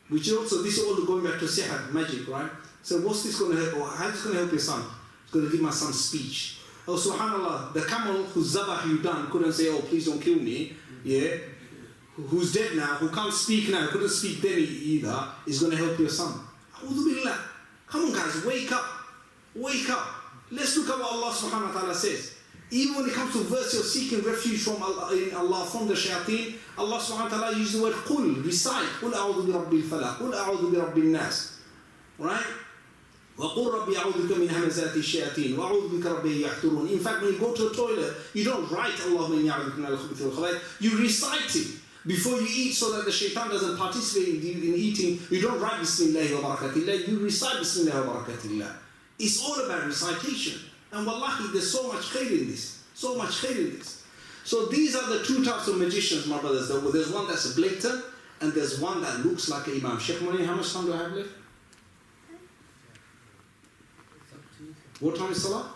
S1: Which is also, this is all going back to sihr, magic, right? So what's this going to help, or how's this going to help your son? It's going to give my son speech. Oh, subhanAllah, the camel whose zabah you done couldn't say, oh, please don't kill me, yeah? Who's dead now, who can't speak now, couldn't speak then either, is going to help your son. A'udhu billah. Come on guys, wake up. Wake up. Let's look at what Allah subhanahu wa ta'ala says. Even when it comes to verse of seeking refuge from Allah from the shayateen, Allah subhanahu wa ta'ala uses the word qul, recite. Qul a'udhu bi rabbil falaq, qul a'udhu bi rabbil nas. Right? وَقُلْ رَبِّ أَعُوذُ بِكَ مِنْ هَمَزَاتِ الشَّيَاطِينِ وَأَعُوذُ بِكَ رَبِّ يَحْضُرُونِ. In fact, when you go to a toilet, you don't write Allahumma inni a'udhu bika minal khubuthi wal khaba'ith. You recite it before you eat so that the shaitan doesn't participate in eating. You don't write Bismillah wa barakatillah, you recite Bismillah wa barakatillah. It's all about recitation. And wallahi, there's so much khair in this. So much khair in this. So these are the 2 types of magicians, my brothers. There's one that's a blatant, and there's one that looks like an imam. Sheikh Mawlana, how much time do I have left? What time is Salah?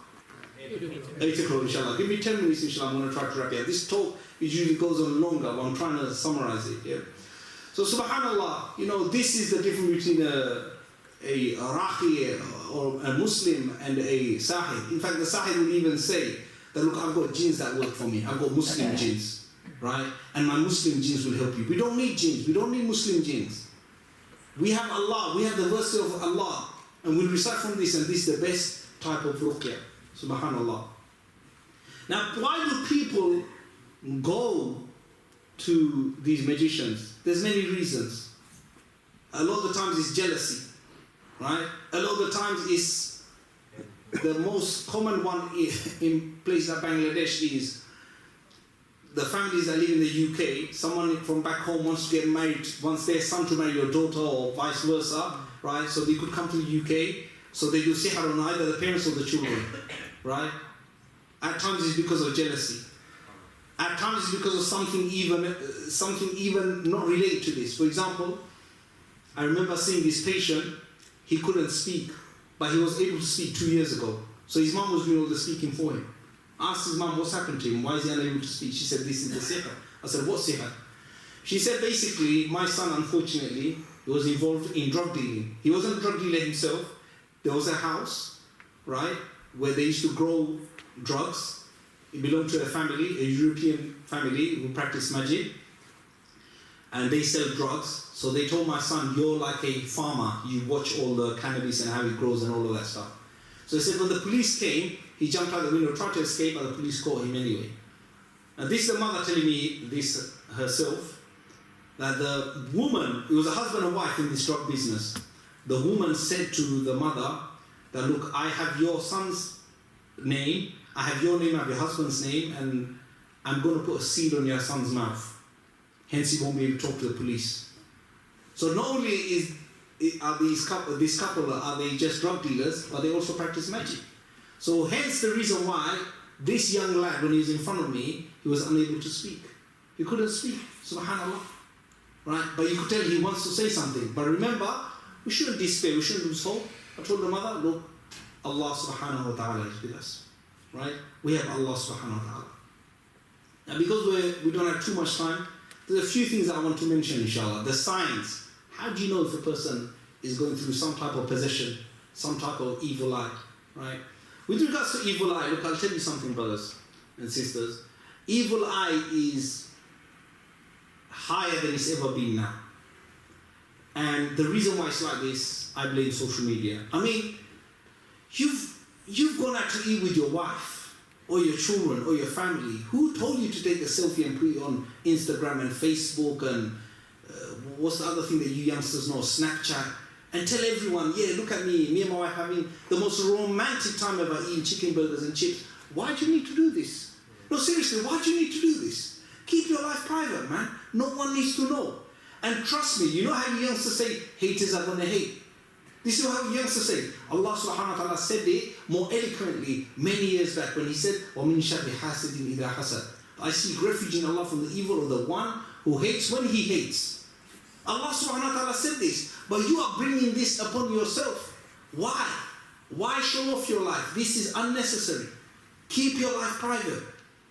S1: 8 o'clock, inshallah. Give me 10 minutes, inshallah. I'm going to try to wrap it up. This talk usually goes on longer, but I'm trying to summarize it. Yeah. So, subhanallah, you know, this is the difference between a raqi or a Muslim and a sahid. In fact, the sahid will even say that, look, I've got jinns that work for me. I've got Muslim jinns, right? And my Muslim jinns will help you. We don't need jinns. We don't need Muslim jinns. We have Allah. We have the verse of Allah. And we'll recite from this, and this is the best type of ruqya. Subhanallah. Now, why do people go to these magicians? There's many reasons. A lot of the times it's jealousy, right? A lot of the times it's the most common one in places like Bangladesh is the families that live in the UK, someone from back home wants to get married, wants their son to marry your daughter or vice versa, right? So they could come to the UK, so they do sihr on either the parents or the children, right? At times it's because of jealousy. At times it's because of something even not related to this. For example, I remember seeing this patient, he couldn't speak, but he was able to speak 2 years ago. So his mum was doing all the speaking for him. I asked his mum, what's happened to him? Why is he unable to speak? She said, this is the sihr. I said, what sihr? She said, basically, my son, unfortunately, was involved in drug dealing. He wasn't a drug dealer himself. There was a house, right, where they used to grow drugs. It belonged to a family, a European family who practiced magic. And they sell drugs. So they told my son, you're like a farmer. You watch all the cannabis and how it grows and all of that stuff. So they said, when the police came, he jumped out the window, tried to escape, but the police caught him anyway. And this is the mother telling me this herself, that the woman, it was a husband and wife in this drug business. The woman said to the mother that, look, I have your son's name, I have your name, I have your husband's name, and I'm going to put a seal on your son's mouth. Hence he won't be able to talk to the police. So not only are this couple, are they just drug dealers, but they also practice magic. So hence the reason why this young lad, when he was in front of me, he was unable to speak. He couldn't speak, subhanAllah. Right? But you could tell he wants to say something. But remember, we shouldn't despair, we shouldn't lose hope. I told the mother, look, Allah subhanahu wa ta'ala is with us. Right? We have Allah subhanahu wa ta'ala. Now because we don't have too much time, there's a few things that I want to mention, inshallah. The signs. How do you know if a person is going through some type of possession, some type of evil eye, right? With regards to evil eye, look, I'll tell you something, brothers and sisters. Evil eye is higher than it's ever been now. And the reason why it's like this, I blame social media. I mean, you've gone out to eat with your wife, or your children, or your family. Who told you to take a selfie and put it on Instagram and Facebook and what's the other thing that you youngsters know, Snapchat, and tell everyone, yeah, look at me and my wife having the most romantic time ever eating chicken burgers and chips. Why do you need to do this? No, seriously, why do you need to do this? Keep your life private, man. No one needs to know. And trust me, you know how you youngsters say, haters are going to hate. This is how you youngsters say. Allah subhanahu wa ta'ala said it more eloquently many years back when he said, وَمِن شَرِّ حَاسِدٍ إِذَا حَسَدٍ. I seek refuge in Allah from the evil of the one who hates when he hates. Allah subhanahu wa ta'ala said this, but you are bringing this upon yourself. Why? Why show off your life? This is unnecessary. Keep your life private.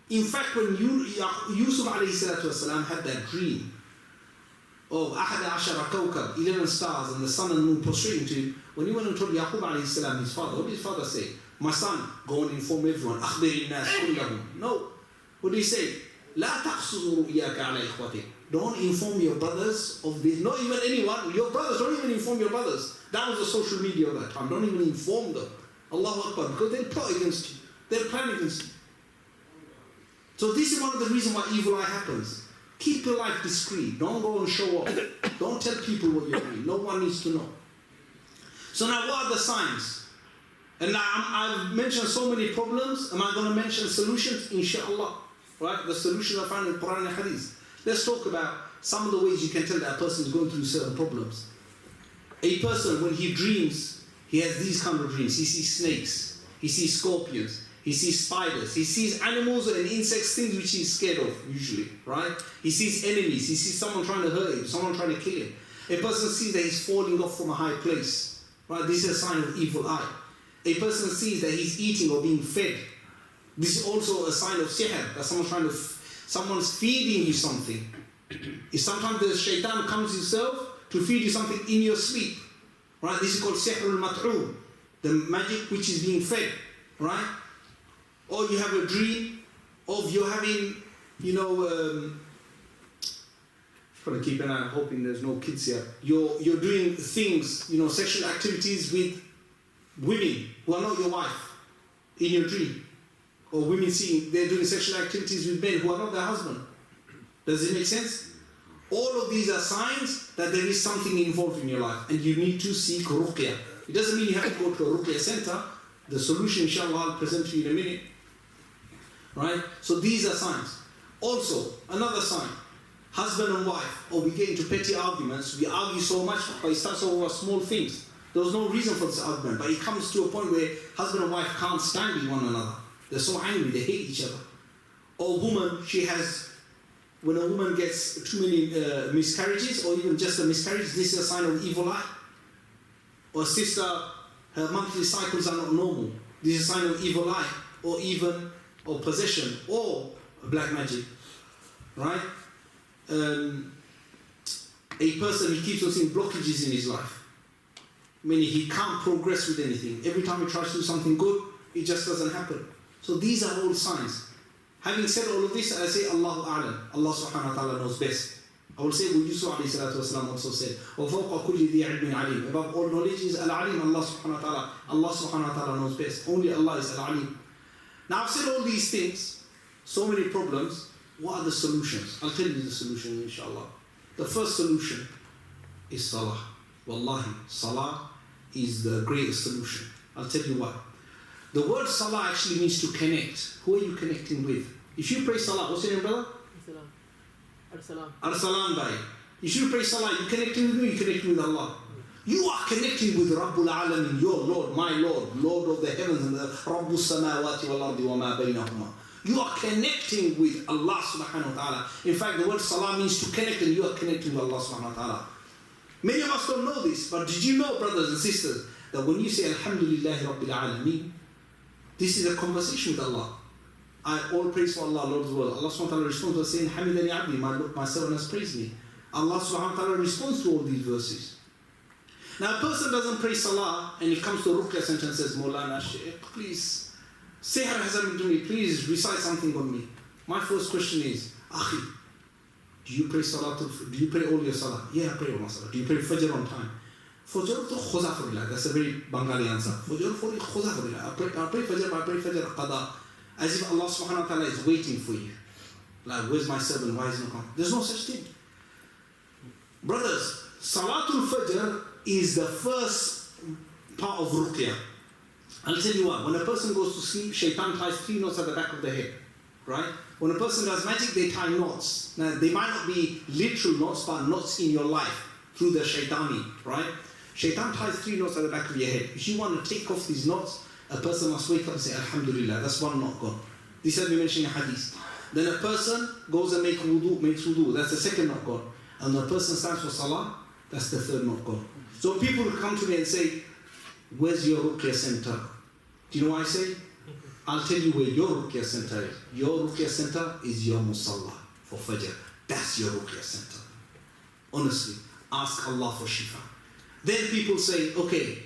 S1: In fact, when Yusuf alayhi salatu wasalam had that dream of 11 stars and the sun and moon prostrating to him, when he went and told Yaqub alayhi salam, his father, what did his father say? My son, go and inform everyone. أخبر الناس كلهم. No. What did he say? لا تقصدوا رؤياك على إخوتك. Don't inform your brothers of this. Not even anyone. Your brothers, don't even inform your brothers. That was the social media of that time. Don't even inform them. Allahu Akbar. Because they'll plot against you. They'll plan against you. So this is one of the reasons why evil eye happens. Keep your life discreet. Don't go and show off. Don't tell people what you're doing. No one needs to know. So now what are the signs? And now I've mentioned so many problems. Am I going to mention solutions? Inshallah. Right? The solutions are found in Qur'an and Hadith. Let's talk about some of the ways you can tell that a person is going through certain problems. A person, when he dreams, he has these kind of dreams. He sees snakes. He sees scorpions. He sees spiders. He sees animals and insects, things which he's scared of, usually. Right? He sees enemies. He sees someone trying to hurt him, someone trying to kill him. A person sees that he's falling off from a high place. Right? This is a sign of evil eye. A person sees that he's eating or being fed. This is also a sign of sihr, that someone's feeding you something. If sometimes the shaitan comes himself to feed you something in your sleep. Right? This is called sihr al-mat'um, the magic which is being fed. Right? Or you have a dream of you're having, trying to keep an eye, hoping there's no kids here. You're doing things, sexual activities with women who are not your wife in your dream. Or women seeing they're doing sexual activities with men who are not their husband. Does it make sense? All of these are signs that there is something involved in your life and you need to seek ruqyah. It doesn't mean you have to go to a ruqyah center. The solution, inshallah, I'll present to you in a minute. Right? So these are signs. Also, another sign. Husband and wife, or we get into petty arguments. We argue so much, but it starts over small things. There was no reason for this argument, but it comes to a point where husband and wife can't stand with one another. They're so angry, they hate each other. Or woman, when a woman gets too many miscarriages, or even just a miscarriage, this is a sign of evil eye. Or sister, her monthly cycles are not normal. This is a sign of evil eye, or possession, or black magic. Right? A person, he keeps on seeing blockages in his life. Meaning he can't progress with anything. Every time he tries to do something good, it just doesn't happen. So these are all signs. Having said all of this, I say Allahu A'lam. Allah subhanahu wa ta'ala knows best. I will say what Yusuf alayhi salatu wasalam also said. وَفَوْقَ كُلِّ ذِي عِلْمٍ عَلِيمٍ. Above all knowledge is Al-Alim, Allah subhanahu wa ta'ala. Allah subhanahu wa ta'ala knows best. Only Allah is Al-Alim. Now I've said all these things, so many problems. What are the solutions? I'll tell you the solution, inshallah. The first solution is Salah. Wallahi, Salah is the greatest solution. I'll tell you why. The word Salah actually means to connect. Who are you connecting with? If you pray Salah, what's your name, brother? Arsalan. Arsalan, bhai. If you pray Salah, you connecting with me, you connecting with Allah. You are connecting with Rabbul Alamin, your Lord, my Lord, Lord of the heavens and the Rabbus Samawati wal Ardi wa ma baynahuma. You are connecting with Allah subhanahu wa ta'ala. In fact, the word Salah means to connect, and you are connecting with Allah subhanahu wa ta'ala. Many of us don't know this, but did you know, brothers and sisters, that when you say Alhamdulillahi Rabbil Alameen, this is a conversation with Allah. All praise for Allah, Lord of the world. Allah subhanahu wa ta'ala responds by saying, Hamidani Abdi, my servant has praised me. Allah subhanahu wa ta'ala responds to all these verses. Now a person doesn't pray salah and he comes to a ruqya center and says, Mawlana, Shaykh, please, sihr has happened to me, please recite something on me. My first question is, Akhi, do you pray all your salah? Yeah, I pray all my salah. Do you pray Fajr on time? Fajr to khoza farillah. That's a very Bengali answer. Fajr for khoza farillah. I pray Fajr qada. As if Allah subhanahu wa ta'ala is waiting for you. Like, where's my servant? Why is he not coming? There's no such thing. Brothers, Salatul Fajr is the first part of Ruqyah. I'll tell you what, when a person goes to sleep, shaitan ties 3 knots at the back of the head. Right? When a person does magic, they tie knots. Now, they might not be literal knots, but knots in your life through the shaitani. Right? Shaitan ties 3 knots at the back of your head. If you want to take off these knots, a person must wake up and say, Alhamdulillah, that's one knot gone. This has been mentioned in hadith. Then a person goes and makes wudu, that's the second knot gone. And when a person stands for salah, that's the third knot gone. So people come to me and say, where's your ruqyah center? Do you know what I say? I'll tell you where your ruqyah center is. Your ruqyah center is your musalla for Fajr. That's your ruqyah center. Honestly, ask Allah for shifa. Then people say, okay,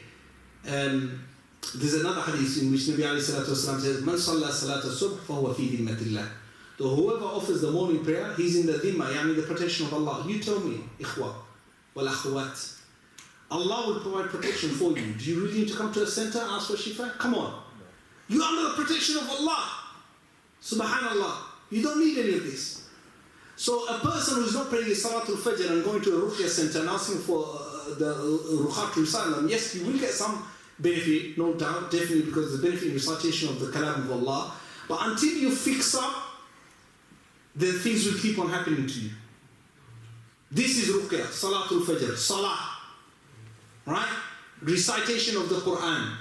S1: there's another hadith in which Nabi alayhi salatu wasalam says, Man salla salata subh fahuwa fi dhimmatillah. So whoever offers the morning prayer, he's in the dhimma, yani the protection of Allah. You tell me, ikhwa, wal akhwat. Allah will provide protection for you. Do you really need to come to a center and ask for shifa? Come on. You're under the protection of Allah. Subhanallah. You don't need any of this. So a person who's not praying Salatul Fajr and going to a ruqyah center and asking for the ruqat to recite them, yes, you will get some benefit, no doubt, definitely, because the benefit in recitation of the kalam of Allah. But until you fix up, then things will keep on happening to you. This is ruqyah, Salatul Fajr, Salah. Right? Recitation of the Qur'an.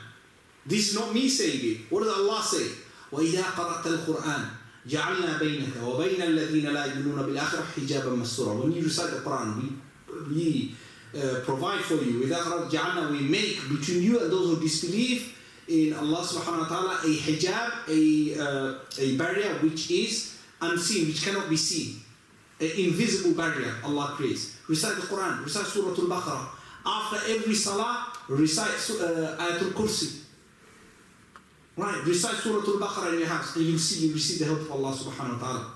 S1: This is not me saying it. What does Allah say? وَإِذَا قَرَأْتَ الْقُرْآنَ جَعَلْنَا بَيْنَكَ وَبَيْنَ الَّذِينَ لَا يُؤْمِنُونَ بِالْآخِرَةِ حِجَابًا مَسْتُورًا. When you recite the Qur'an, we provide for you. وَإِذَا قَرَأْتَ جَعَلْنَا, we make between you and those who disbelieve in Allah subhanahu wa ta'ala a hijab, a barrier which is unseen, which cannot be seen. An invisible barrier Allah creates. Recite the Qur'an, recite Surah Al-Baqarah. After every salah, recite Ayatul Kursi. Right, recite Surah Al-Baqarah in your house and you receive the help of Allah subhanahu wa ta'ala.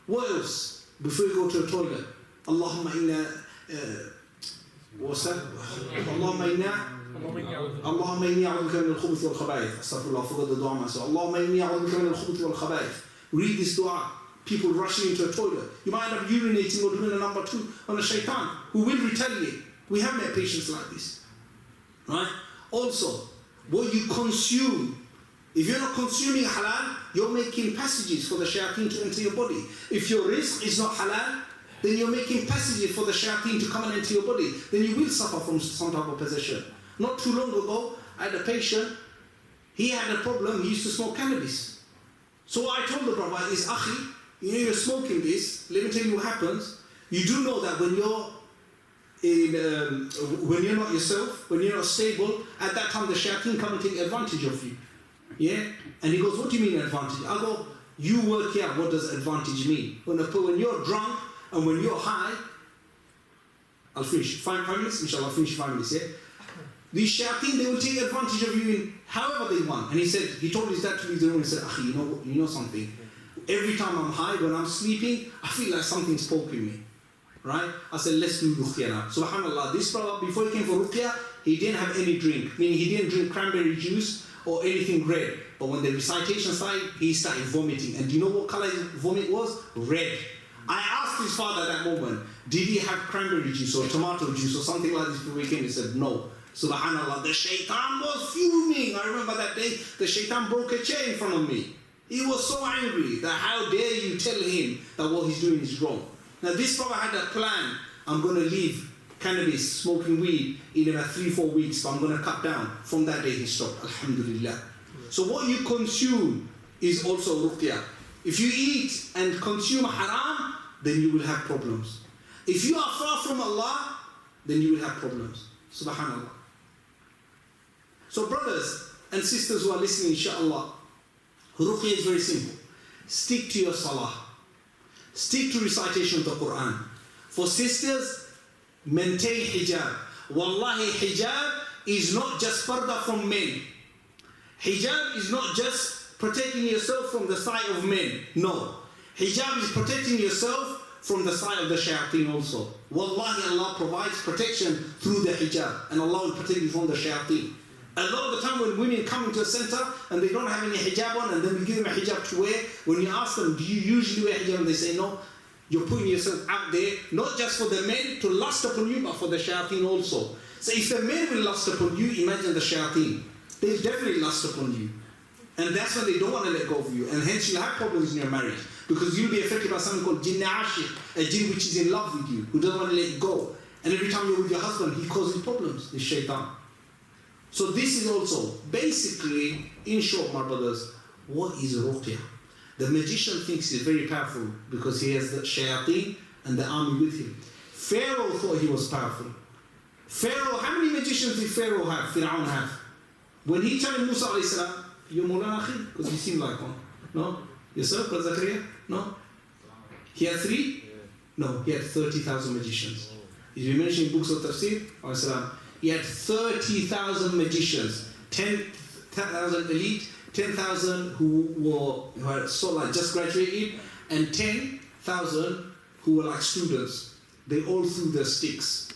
S1: What else? Before you go to a toilet, Allahumma inna, what's that? Allahumma inni a'udhuka min al-khubuthi wal khaba'ith. Astaghfirullah, I forgot the dua myself. Allahumma inni a'udhuka min al-khubuthi wal khaba'ith. Read this dua. People rushing into a toilet. You might end up urinating or doing a number 2 on a shaitan who will retaliate. We have met patients like this. Right? Also, what you consume. If you're not consuming halal, you're making passages for the shayateen to enter your body. If your rizq is not halal, then you're making passages for the shayateen to come and enter your body. Then you will suffer from some type of possession. Not too long ago, I had a patient, he had a problem, he used to smoke cannabis. So what I told the brother is, Akhi, you know you're smoking this, let me tell you what happens. You do know that when you're not yourself, when you're not stable, at that time the shayateen come and take advantage of you. Yeah? And he goes, what do you mean advantage? I go, you work out what does advantage mean. When you're drunk and when you're high, I'll finish. 5 minutes? Inshallah, I'll finish 5 minutes, yeah? These shayateen, they will take advantage of you in however they want. And he told his dad to leave the room and said, Akhi, you know something? Every time I'm high, when I'm sleeping, I feel like something's poking me. Right? I said, let's do ruqyah now. Subhanallah, this brother, before he came for ruqyah, he didn't have any drink. Meaning he didn't drink cranberry juice or anything red. But when the recitation started, he started vomiting. And do you know what color his vomit was? Red. I asked his father at that moment, did he have cranberry juice or tomato juice or something like this before he came? He said, no. Subhanallah, the shaitan was fuming. I remember that day, the shaitan broke a chair in front of me. He was so angry that how dare you tell him that what he's doing is wrong. Now this brother had a plan. I'm going to leave cannabis, smoking weed in about 3-4 weeks, but I'm going to cut down. From that day he stopped, alhamdulillah. So what you consume is also ruqyah. If you eat and consume haram, then you will have problems. If you are far from Allah, then you will have problems. Subhanallah. So brothers and sisters who are listening, inshallah, ruqyah is very simple. Stick to your salah. Stick to recitation of the Qur'an. For sisters, maintain hijab. Wallahi, hijab is not just parda from men. Hijab is not just protecting yourself from the sight of men. No. Hijab is protecting yourself from the sight of the shayateen also. Wallahi, Allah provides protection through the hijab, and Allah will protect you from the shayateen. A lot of the time when women come into a center and they don't have any hijab on, and then we give them a hijab to wear, when you ask them, do you usually wear hijab? And they say no. You're putting yourself out there, not just for the men to lust upon you, but for the shayateen also. So if the men will lust upon you, imagine the shayateen. They'll definitely lust upon you. And that's when they don't want to let go of you. And hence you'll have problems in your marriage. Because you'll be affected by something called jinn ashiq, a jinn which is in love with you, who doesn't want to let you go. And every time you're with your husband, he causes problems, this shaitan. So this is also, basically, in short, my brothers, what is ruqyah? The magician thinks he's very powerful because he has the shayateen and the army with him. Pharaoh thought he was powerful. Pharaoh, how many magicians did Pharaoh have, Fir'aun have? When he told Musa alayhi salam, you're Mawlana akhi? Because you seem like one. No? Yourself, Brother Zakaria? No? He had 3? No, he had 30,000 magicians. If you mention in books of tafsir, he had 30,000 magicians. 10,000 elite, 10,000 who had sort of like just graduated, and 10,000 who were like students. They all threw their sticks.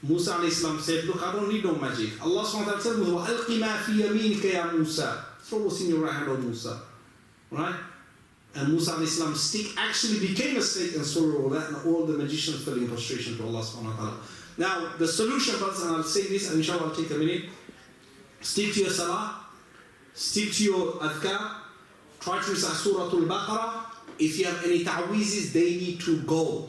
S1: Musa alayhi salam said, look, I don't need no magic. Allah subhanahu wa ta'ala said, وَأَلْقِ مَا فِي يَمِينِكَ يَا مُوسَى. Throw what's in your right hand, O Musa. Right? And Musa alayhi salam's stick actually became a snake and swallowed all that, and all the magicians fell in prostration to Allah subhanahu wa ta'ala. Now, the solution, brothers, and I'll say this, and inshallah I'll take a minute. Stick to your salah, stick to your adhkar, try to recite Surah Al-Baqarah. If you have any ta'weezes, they need to go.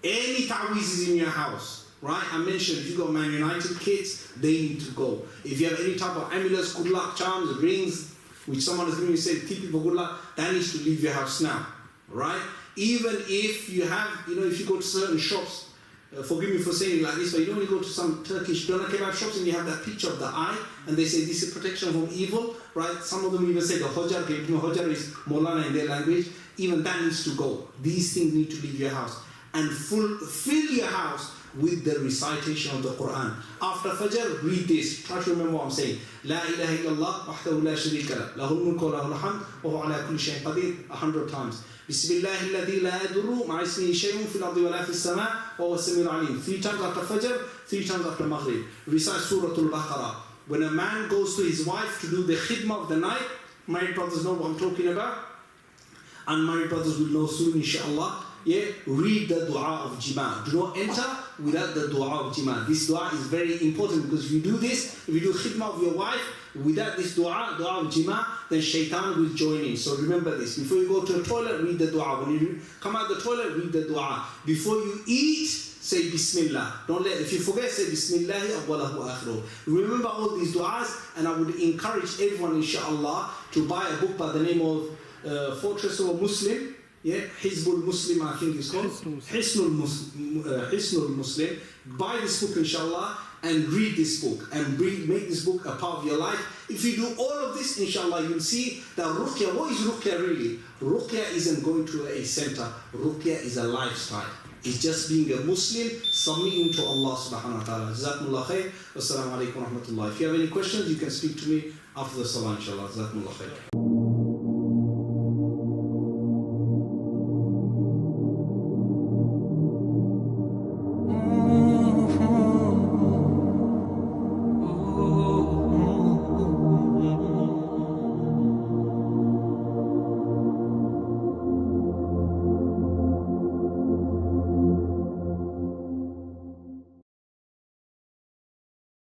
S1: Any ta'weezes in your house. Right? I mentioned if you've got Man United kids, they need to go. If you have any type of amulets, good luck charms, rings, which someone has given you, say, keep it for good luck, that needs to leave your house now. Right? Even if you have, if you go to certain shops, forgive me for saying it like this, but you only go to some Turkish doner kebab shops and you have that picture of the eye, and they say this is protection from evil, right? Some of them even say the hojar, hojar is Mawlana in their language. Even that needs to go. These things need to leave your house. And fill your house with the recitation of the Qur'an. After Fajr, read this. Try to remember what I'm saying. La ilaha illallah wahdahu la sharika lah. Lahul mulku wa lahul hamd wa huwa ala kulli shay'in qadir 100 times. Bismillahi alladhi la yadurru ma'a ismihi shay'un fil ardi wa la fis sama' wa huwa as-sami'ul 'alim. 3 times after Fajr, 3 times after Maghrib. Recite Surah Al-Baqarah. When a man goes to his wife to do the khidmah of the night, married brothers know what I'm talking about. Unmarried brothers will know soon, inshallah. Yeah, read the dua of Jima'. Do not enter without the dua of Jima'. This dua is very important because if you do this, if you do khidmah of your wife without this dua of Jima', then shaitan will join in. So remember this. Before you go to the toilet, read the dua. When you come out the toilet, read the dua. Before you eat, say Bismillah. If you forget, say Bismillahi awwalahu akhiruh. Remember all these du'as, and I would encourage everyone, inshallah, to buy a book by the name of Fortress of a Muslim. Yeah, Hizbul Muslim, I think it's called. Hisnul Muslim. Buy this book, inshallah, and read this book, and make this book a part of your life. If you do all of this, inshallah, you'll see that ruqyah. What is ruqyah really? Ruqyah isn't going to a center. Ruqyah is a lifestyle. It's just being a Muslim, submitting to Allah subhanahu wa ta'ala. Jazakumullah khair. Wassalamu alaikum wa rahmatullah. If you have any questions, you can speak to me after the salah, inshallah. Jazakumullah khair.